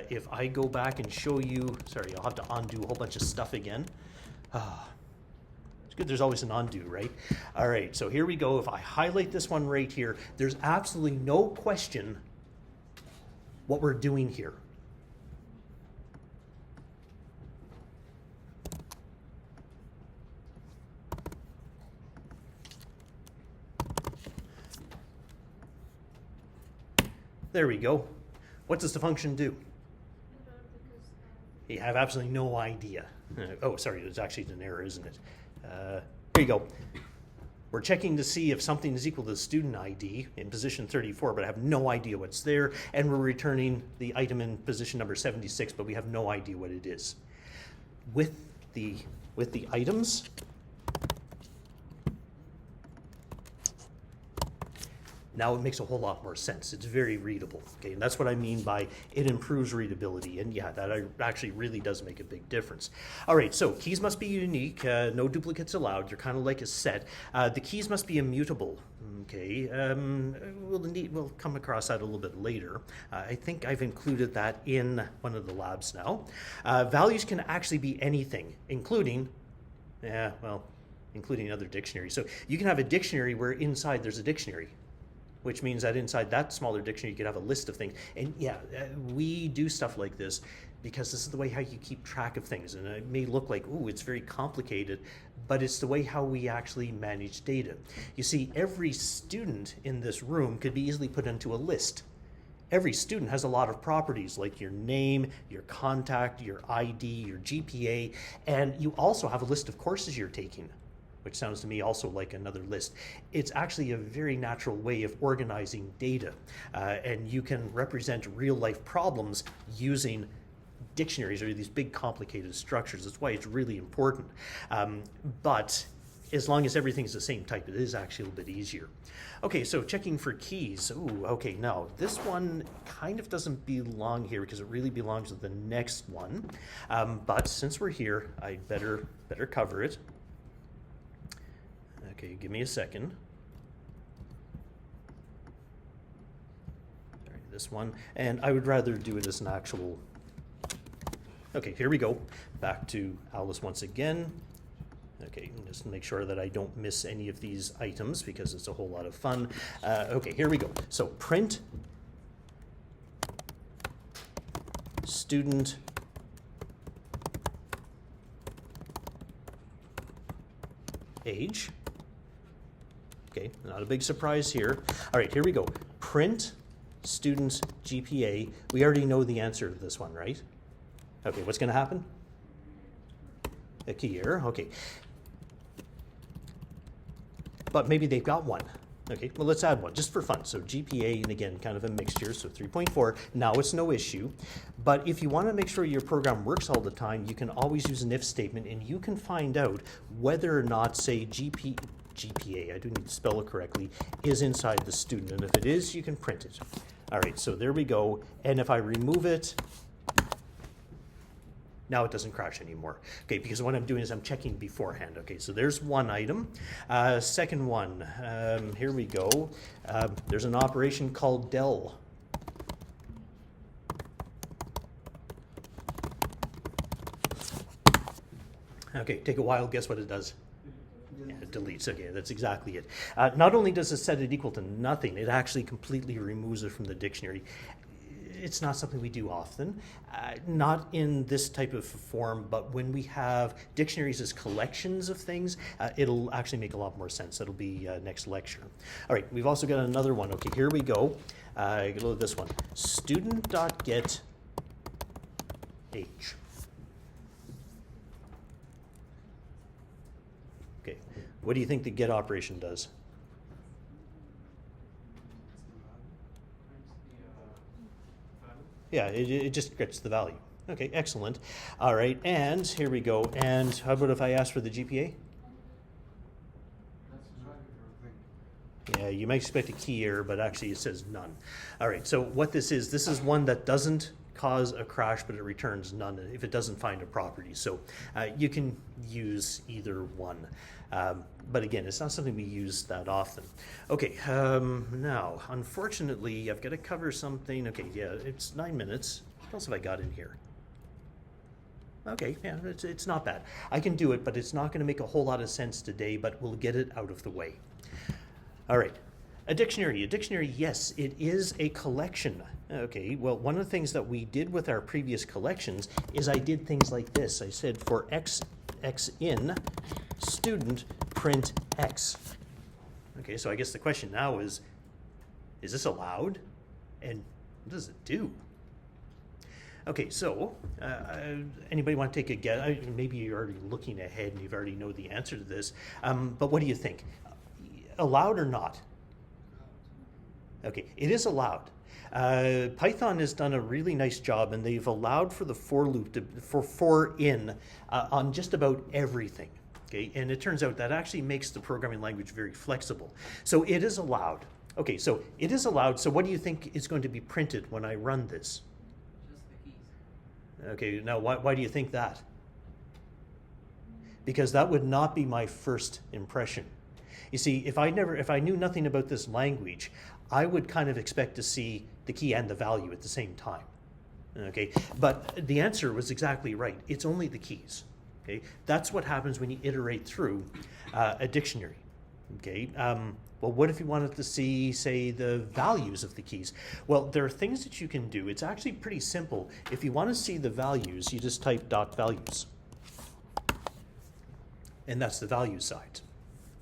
If I go back and show you, sorry, I'll have to undo a whole bunch of stuff again. It's good there's always an undo, right? All right, so here we go. If I highlight this one right here, there's absolutely no question what we're doing here. There we go. What does the function do? You have absolutely no idea. Oh, sorry, it's actually an error, isn't it? Here you go. We're checking to see if something is equal to the student ID in position 34, but I have no idea what's there, and we're returning the item in position number 76, but we have no idea what it is. With the items, now it makes a whole lot more sense. It's very readable, okay? And that's what I mean by it improves readability. And yeah, that actually really does make a big difference. All right, so keys must be unique. No duplicates allowed. They're kind of like a set. The keys must be immutable, okay? We'll come across that a little bit later. I think I've included that in one of the labs now. Values can actually be anything, including other dictionaries. So you can have a dictionary where inside there's a dictionary, which means that inside that smaller dictionary you could have a list of things. And yeah, we do stuff like this because this is the way how you keep track of things. And it may look like, ooh, it's very complicated, but it's the way how we actually manage data. You see, every student in this room could be easily put into a list. Every student has a lot of properties like your name, your contact, your ID, your GPA, and you also have a list of courses you're taking, which sounds to me also like another list. It's actually a very natural way of organizing data, and you can represent real life problems using dictionaries or these big complicated structures. That's why it's really important. But as long as everything's the same type, it is actually a little bit easier. Okay, so checking for keys. Ooh, okay, now this one kind of doesn't belong here because it really belongs with the next one. But since we're here, I better cover it. Okay, give me a second. All right, this one, and I would rather do it as an actual. Okay, here we go. Back to Alice once again. Okay, just make sure that I don't miss any of these items because it's a whole lot of fun. Okay, here we go. So print student age. Okay, not a big surprise here. All right, here we go. Print student's GPA. We already know the answer to this one, right? Okay, what's going to happen? A key error, okay. But maybe they've got one. Okay, well, let's add one just for fun. So GPA, and again, kind of a mixture, so 3.4. Now it's no issue. But if you want to make sure your program works all the time, you can always use an if statement, and you can find out whether or not, say, GPA, I do need to spell it correctly, is inside the student. And if it is, you can print it. All right, so there we go. And if I remove it, now it doesn't crash anymore. Okay, because what I'm doing is I'm checking beforehand. Okay, so there's one item. Second one, here we go. There's an operation called del. Okay, take a while, guess what it does? Yeah, it deletes, okay, that's exactly it. Not only does it set it equal to nothing, it actually completely removes it from the dictionary. It's not something we do often, not in this type of form, but when we have dictionaries as collections of things, it'll actually make a lot more sense. That'll be next lecture. All right, we've also got another one. Okay, here we go. Look at this one. Student.get age. Okay, what do you think the get operation does? Yeah, it just gets the value. Okay, excellent. All right, and here we go. And how about if I ask for the GPA? That's not your thing. Yeah, you might expect a key error, but actually it says none. All right, so what this is one that doesn't cause a crash, but it returns none if it doesn't find a property. So you can use either one. But again, it's not something we use that often. Okay, now, unfortunately, I've got to cover something. Okay, yeah, it's 9 minutes. What else have I got in here? Okay, yeah, it's not bad. I can do it, but it's not going to make a whole lot of sense today, but we'll get it out of the way. All right, a dictionary. A dictionary, yes, it is a collection. Okay, well, one of the things that we did with our previous collections is I did things like this. I said for x in, student print x. Okay, so I guess the question now is this allowed? And what does it do? Okay, so anybody want to take a guess? Maybe you're already looking ahead and you've already know the answer to this, but what do you think? Allowed or not? Okay, it is allowed. Python has done a really nice job, and they've allowed for the for loop for in on just about everything. Okay, and it turns out that actually makes the programming language very flexible. So it is allowed. Okay, so it is allowed. So what do you think is going to be printed when I run this? Just the keys. Okay, now why do you think that? Because that would not be my first impression. You see, if I knew nothing about this language, I would kind of expect to see the key and the value at the same time. Okay, but the answer was exactly right. It's only the keys. Okay, that's what happens when you iterate through a dictionary. Okay, well, what if you wanted to see, say, the values of the keys? Well, there are things that you can do. It's actually pretty simple. If you want to see the values, you just type .values. And that's the value side.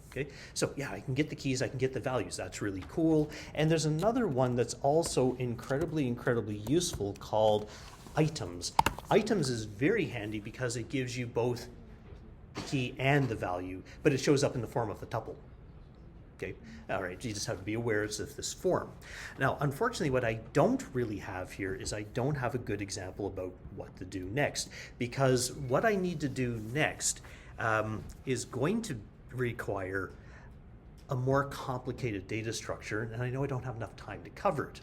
Okay, so yeah, I can get the keys, I can get the values. That's really cool. And there's another one that's also incredibly, incredibly useful called items. Items is very handy because it gives you both the key and the value, but it shows up in the form of a tuple. Okay, all right, you just have to be aware it's of this form. Now, unfortunately, what I don't really have here is I don't have a good example about what to do next, because what I need to do next is going to require a more complicated data structure, and I know I don't have enough time to cover it.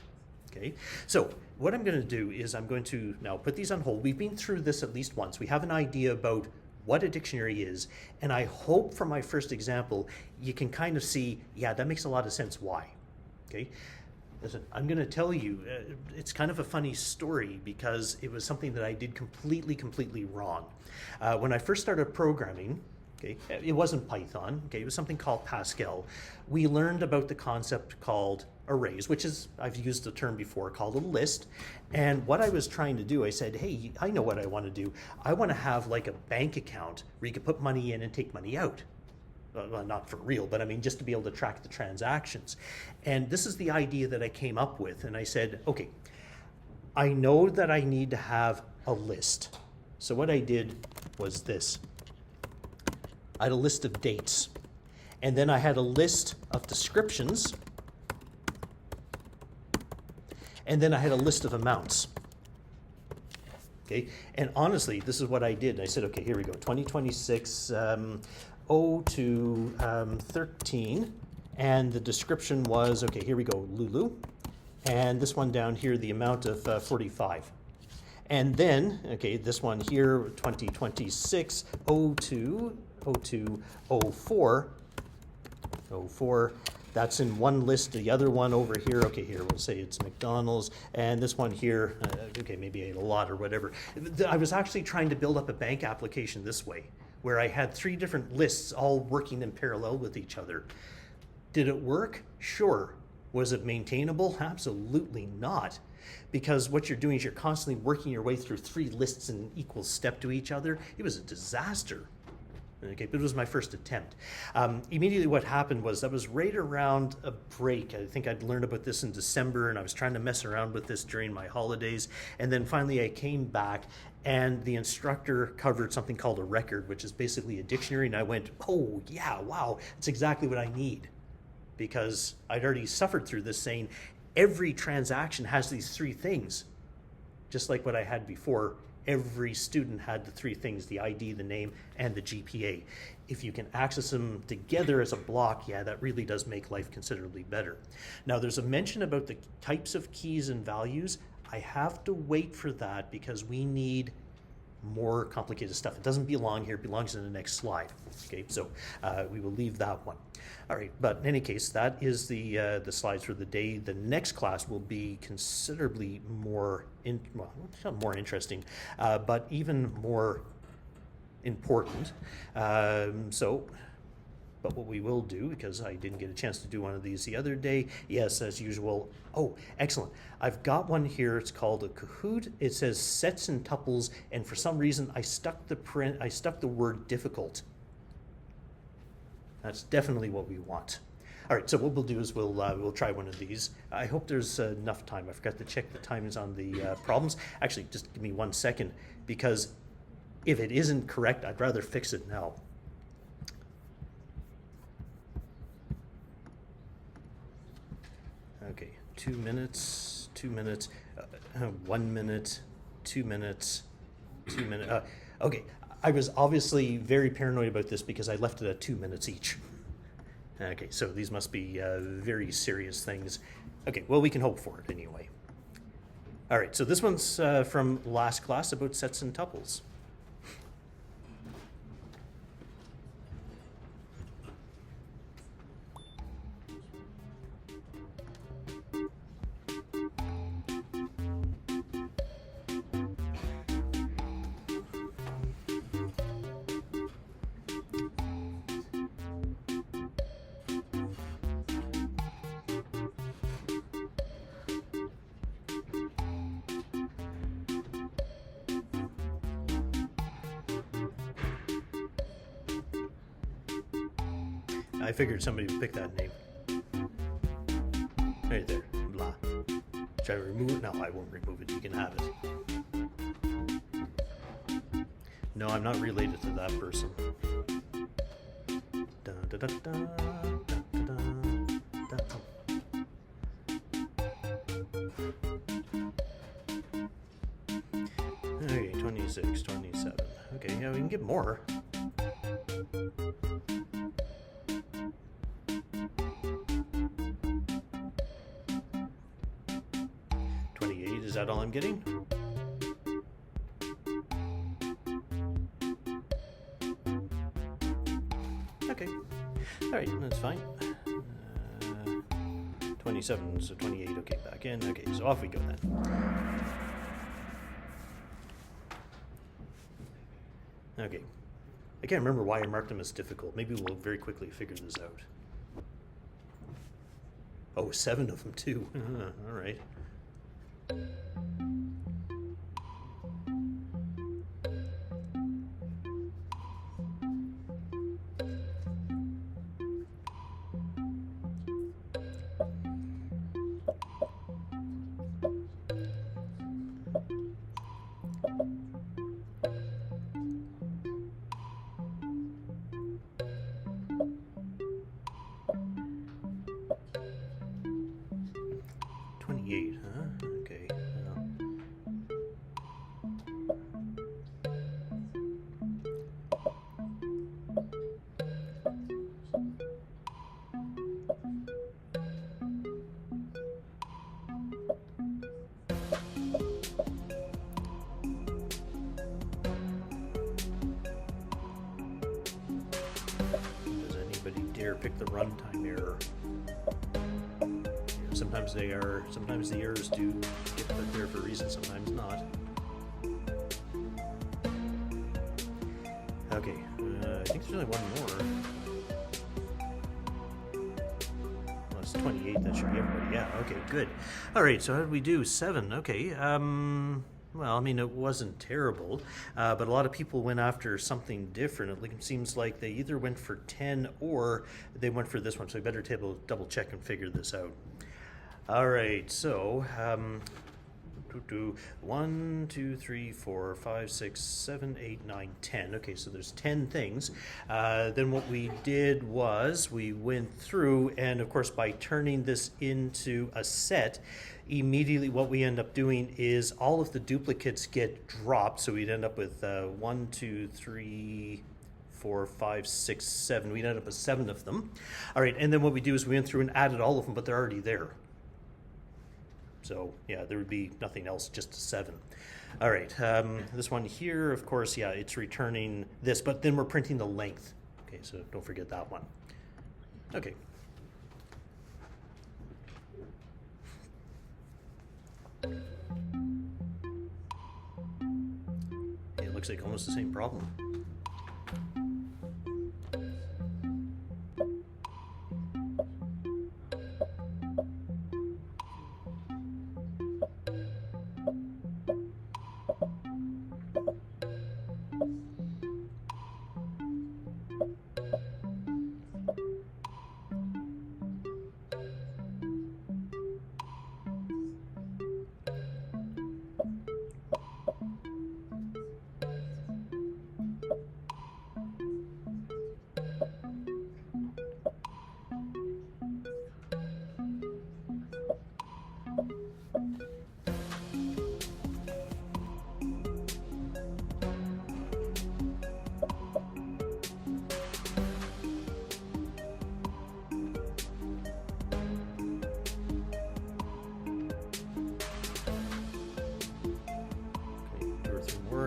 Okay, so what I'm going to do is I'm going to now put these on hold. We've been through this at least once. We have an idea about what a dictionary is, and I hope from my first example you can kind of see, yeah, that makes a lot of sense why. Okay, listen, I'm going to tell you, it's kind of a funny story because it was something that I did completely wrong. When I first started programming, okay, it wasn't Python, okay, it was something called Pascal. We learned about the concept called arrays, which is, I've used the term before, called a list. And what I was trying to do, I said, hey, I know what I want to do. I want to have like a bank account where you can put money in and take money out. Well, not for real, but I mean, just to be able to track the transactions. And this is the idea that I came up with. And I said, okay, I know that I need to have a list. So what I did was this. I had a list of dates, and then I had a list of descriptions, and then I had a list of amounts. Okay, and honestly, this is what I did. I said, okay, here we go, 2026 13, and the description was, okay, here we go, Lulu, and this one down here, the amount of 45. And then, okay, this one here, 2026 0204, that's in one list. The other one over here, okay, here we'll say it's McDonald's, and this one here, okay, maybe I ate a lot or whatever. I was actually trying to build up a bank application this way, where I had 3 different lists all working in parallel with each other. Did it work? Sure. Was it maintainable? Absolutely not. Because what you're doing is you're constantly working your way through 3 lists in equal step to each other. It was a disaster. Okay, but it was my first attempt. Immediately what happened was that was right around a break. I think I'd learned about this in December, and I was trying to mess around with this during my holidays. And then finally I came back, and the instructor covered something called a record, which is basically a dictionary. And I went, oh yeah, wow, that's exactly what I need. Because I'd already suffered through this saying, every transaction has these 3 things. Just like what I had before, every student had the three things, the ID, the name, and the GPA. If you can access them together as a block, yeah, that really does make life considerably better. Now, there's a mention about the types of keys and values. I have to wait for that because we need more complicated stuff. It doesn't belong here, it belongs in the next slide. Okay, so we will leave that one. All right, but in any case, that is the slides for the day. The next class will be considerably more, well, not more interesting, but even more important. But what we will do, because I didn't get a chance to do one of these the other day, yes, as usual. Oh, excellent. I've got one here. It's called a Kahoot. It says sets and tuples, and for some reason I stuck the word difficult. That's definitely what we want. All right, so what we'll do is we'll try one of these. I hope there's enough time. I forgot to check the timings on the problems. Actually, just give me 1 second, because if it isn't correct, I'd rather fix it now. Okay, 2 minutes, 2 minutes, 1 minute, 2 minutes, 2 minutes. Okay, I was obviously very paranoid about this because I left it at 2 minutes each. Okay, so these must be very serious things. Okay, well, we can hope for it anyway. All right, so this one's from last class about sets and tuples. I figured somebody would pick that name. Right there, blah. Should I remove it? No, I won't remove it. You can have it. No, I'm not related to that person. Da, da, da, da, da, da, da. Okay, 26, 27. Okay, yeah, we can get more. Is that all I'm getting? Okay. All right, that's fine. 27, so 28, okay, back in. Okay, so off we go then. Okay. I can't remember why I marked them as difficult. Maybe we'll very quickly figure this out. Oh, 7 of them too. All right. Okay. Does anybody dare pick the runtime error? Sometimes the errors do get put there for a reason, sometimes not. Okay, I think there's only one more. Well, it's 28, that should be everybody. Yeah, okay, good. All right, so how did we do? 7, okay. Well, I mean, it wasn't terrible, but a lot of people went after something different. It seems like they either went for 10 or they went for this one, so I better double check and figure this out. All right, so 1, 2, 3, 4, 5, 6, 7, 8, 9, 10. Okay, so there's 10 things. Then what we did was we went through, and of course by turning this into a set, immediately what we end up doing is all of the duplicates get dropped. So we'd end up with 1, 2, 3, 4, 5, 6, 7. We'd end up with 7 of them. All right, and then what we do is we went through and added all of them, but they're already there. So yeah, there would be nothing else, just 7. All right, this one here, of course, yeah, it's returning this, but then we're printing the length. Okay, so don't forget that one. Okay. It looks like almost the same problem.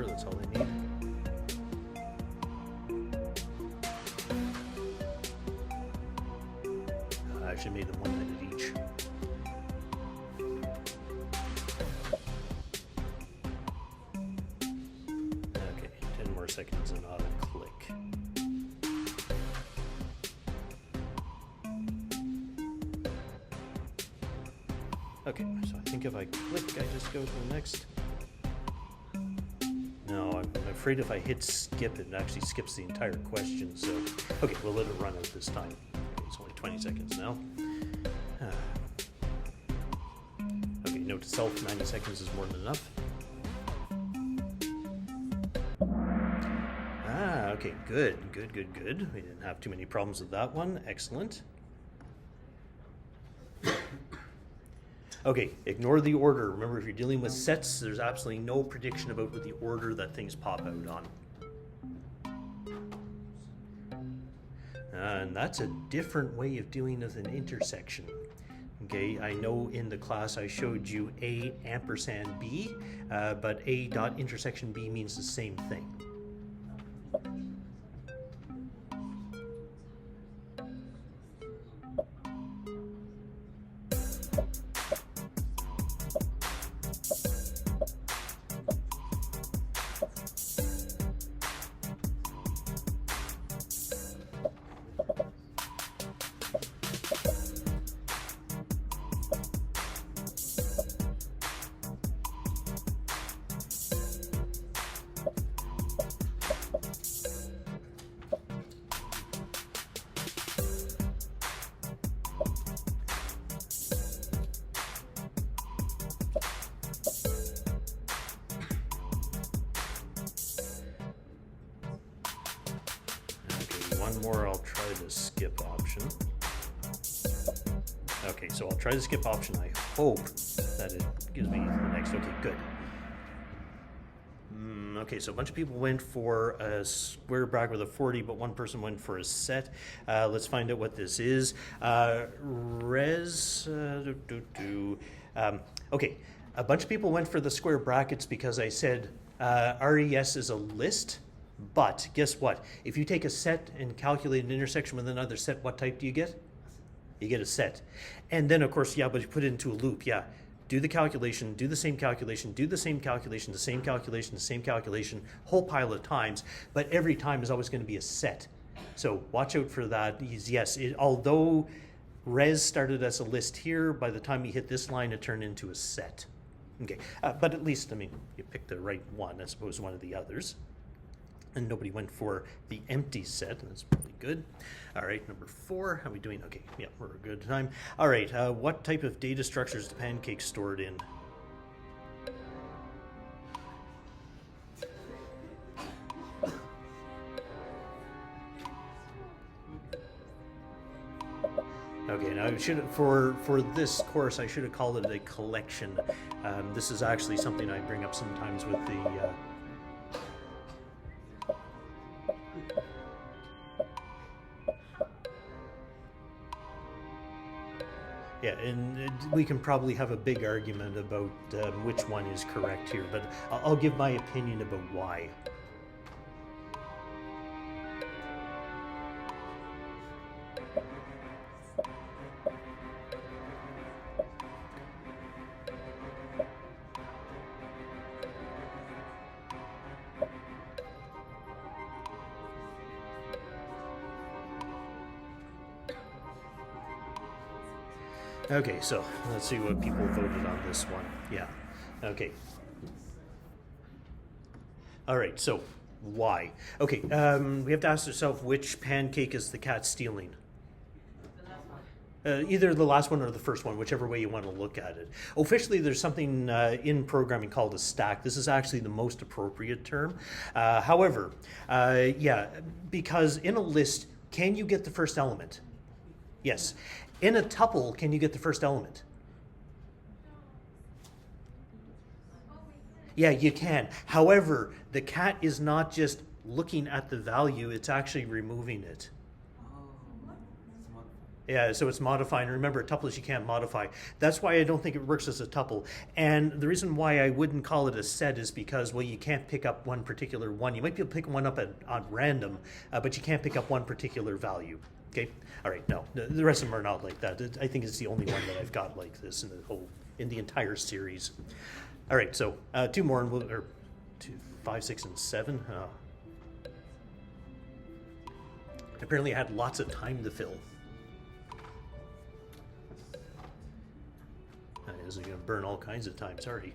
That's all they need. I actually made them 1 minute each. Okay, 10 more seconds and auto click. Okay, so I think if I click, I just go to the next. No, I'm afraid if I hit skip, it actually skips the entire question. So, okay, we'll let it run out this time. Okay, it's only 20 seconds now. Okay, note to self, 90 seconds is more than enough. Okay, good. We didn't have too many problems with that one. Excellent. Okay, ignore the order. Remember, if you're dealing with sets, there's absolutely no prediction about what the order that things pop out on. And that's a different way of dealing with an intersection. Okay, I know in the class I showed you A ampersand B, but A dot intersection B means the same thing. One more, I'll try the skip option. Okay, so I'll try the skip option. I hope that it gives me the next. Okay, good. Okay, so a bunch of people went for a square bracket with a 40, but one person went for a set. Let's find out what this is. Okay, a bunch of people went for the square brackets because I said RES is a list. But guess what? If you take a set and calculate an intersection with another set, what type do you get? You get a set. And then, of course, yeah, but you put it into a loop. Yeah, do the calculation, do the same calculation, do the same calculation, the same calculation, the same calculation, whole pile of times. But every time is always going to be a set. So watch out for that. Yes, although res started as a list here, by the time you hit this line, it turned into a set. Okay, but at least, I mean, you picked the right one as opposed to one of the others. And nobody went for the empty set. That's really good. All right, number 4. How are we doing? Okay, yeah, we're a good time. All right, what type of data structure is the pancake stored in? Okay, now I should for this course I should have called it a collection. This is actually something I bring up sometimes with the. Yeah, and we can probably have a big argument about which one is correct here, but I'll give my opinion about why. Okay, so let's see what people voted on this one. Yeah, okay. All right, so why? Okay, we have to ask ourselves which pancake is the cat stealing? The last one. Either the last one or the first one, whichever way you want to look at it. Officially, there's something in programming called a stack. This is actually the most appropriate term. However, yeah, because in a list, can you get the first element? Yes. In a tuple, can you get the first element? Yeah, you can. However, the cat is not just looking at the value, it's actually removing it. Oh, it's modified. Yeah, so it's modifying. Remember, tuples you can't modify. That's why I don't think it works as a tuple. And the reason why I wouldn't call it a set is because, well, you can't pick up one particular one. You might be able to pick one up at random, but you can't pick up one particular value. Okay. All right. No, the rest of them are not like that. I think it's the only one that I've got like this in the entire series. All right. So 2 more, and or 2, 5, 6, and 7. Apparently, I had lots of time to fill. This is going to burn all kinds of time. Sorry.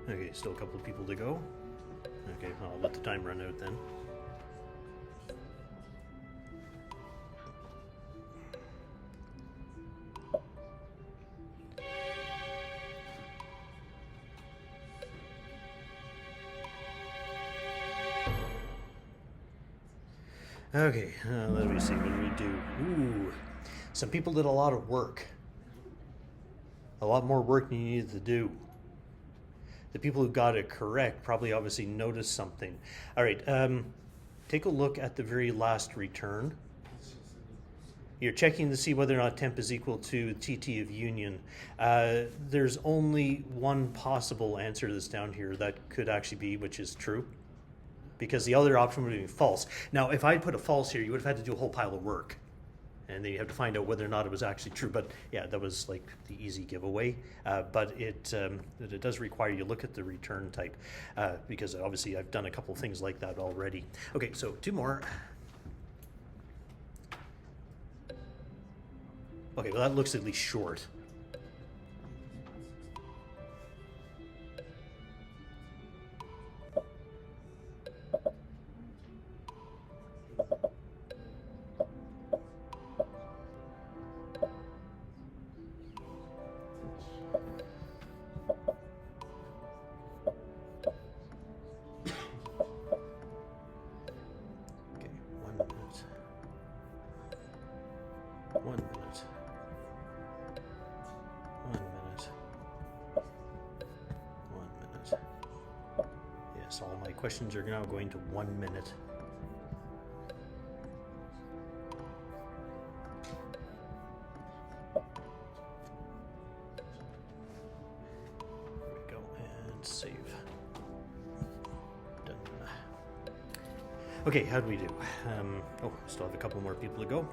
Okay, still a couple of people to go. Okay, I'll let the time run out then. Okay, let me see, what do we do? Ooh, some people did a lot of work. A lot more work than you needed to do. The people who got it correct probably obviously noticed something. All right, take a look at the very last return. You're checking to see whether or not temp is equal to TT of union. There's only one possible answer that's down here that could actually be, which is true, because the other option would be false. Now, if I put a false here, you would have had to do a whole pile of work, and then you have to find out whether or not it was actually true. But yeah, that was like the easy giveaway. But it does require you look at the return type, because obviously I've done a couple things like that already. Okay, so 2 more. Okay, well that looks at least short. questions are now going to 1 minute. There we go, and save. Done. Okay, how do we do? Oh, still have a couple more people to go.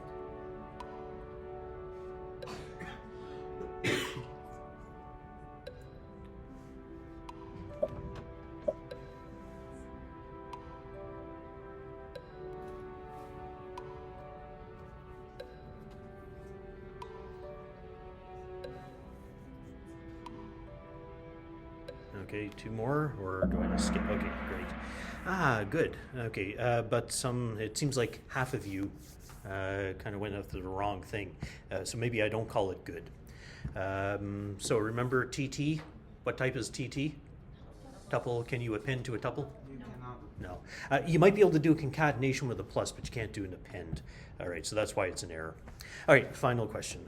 Okay, 2 more, or do I just skip? Okay, great. Ah, good. Okay, but it seems like half of you kind of went after the wrong thing. So maybe I don't call it good. So remember TT? What type is TT? Tuple, can you append to a tuple? You cannot. No. You might be able to do a concatenation with a plus, but you can't do an append. All right, so that's why it's an error. All right, final question.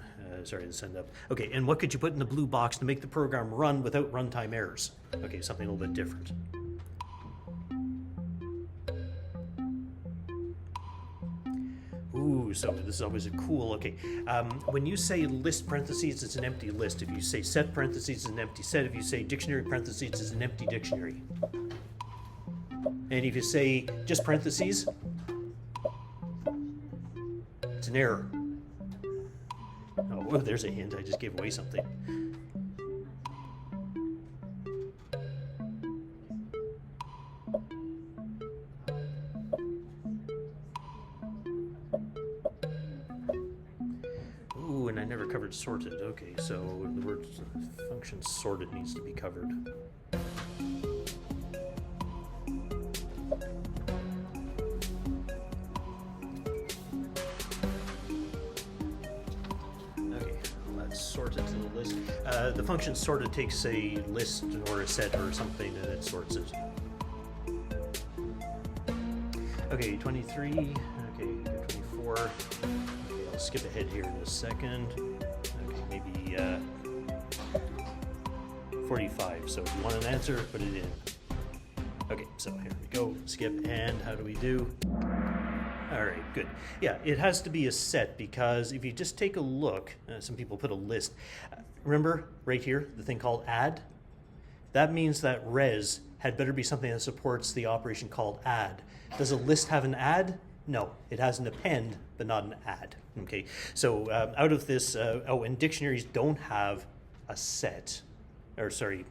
Sorry to send up. Okay, and what could you put in the blue box to make the program run without runtime errors? Okay, something a little bit different. Ooh, so this is always a cool, okay. When you say list parentheses, it's an empty list. If you say set parentheses, it's an empty set. If you say dictionary parentheses, it's an empty dictionary. And if you say just parentheses, it's an error. Oh, there's a hint. I just gave away something. Ooh, and I never covered sorted. Okay, so the word function sorted needs to be covered. Sorted to the list. The function sorted takes a list or a set or something and it sorts it. Okay, 23. Okay, 24. Okay, I'll skip ahead here in a second. Okay, maybe 45. So if you want an answer, put it in. Okay, so here we go. Skip, and how do we do? All right, good. Yeah, it has to be a set because if you just take a look, some people put a list. Remember right here, the thing called add? That means that res had better be something that supports the operation called add. Does a list have an add? No, it has an append, but not an add. Okay, so out of this, and dictionaries don't have a set, or sorry,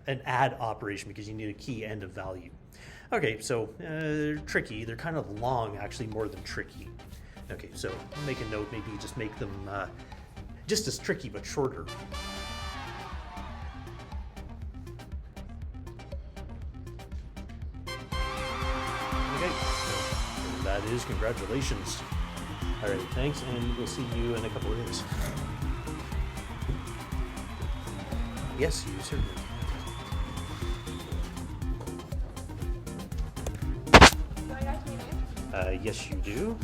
an add operation because you need a key and a value. Okay, so they're tricky. They're kind of long, actually, more than tricky. Okay, so make a note. Maybe just make them just as tricky, but shorter. Okay, so that is congratulations. All right, thanks, and we'll see you in a couple of days. Yes, you certainly can. Yes, you do.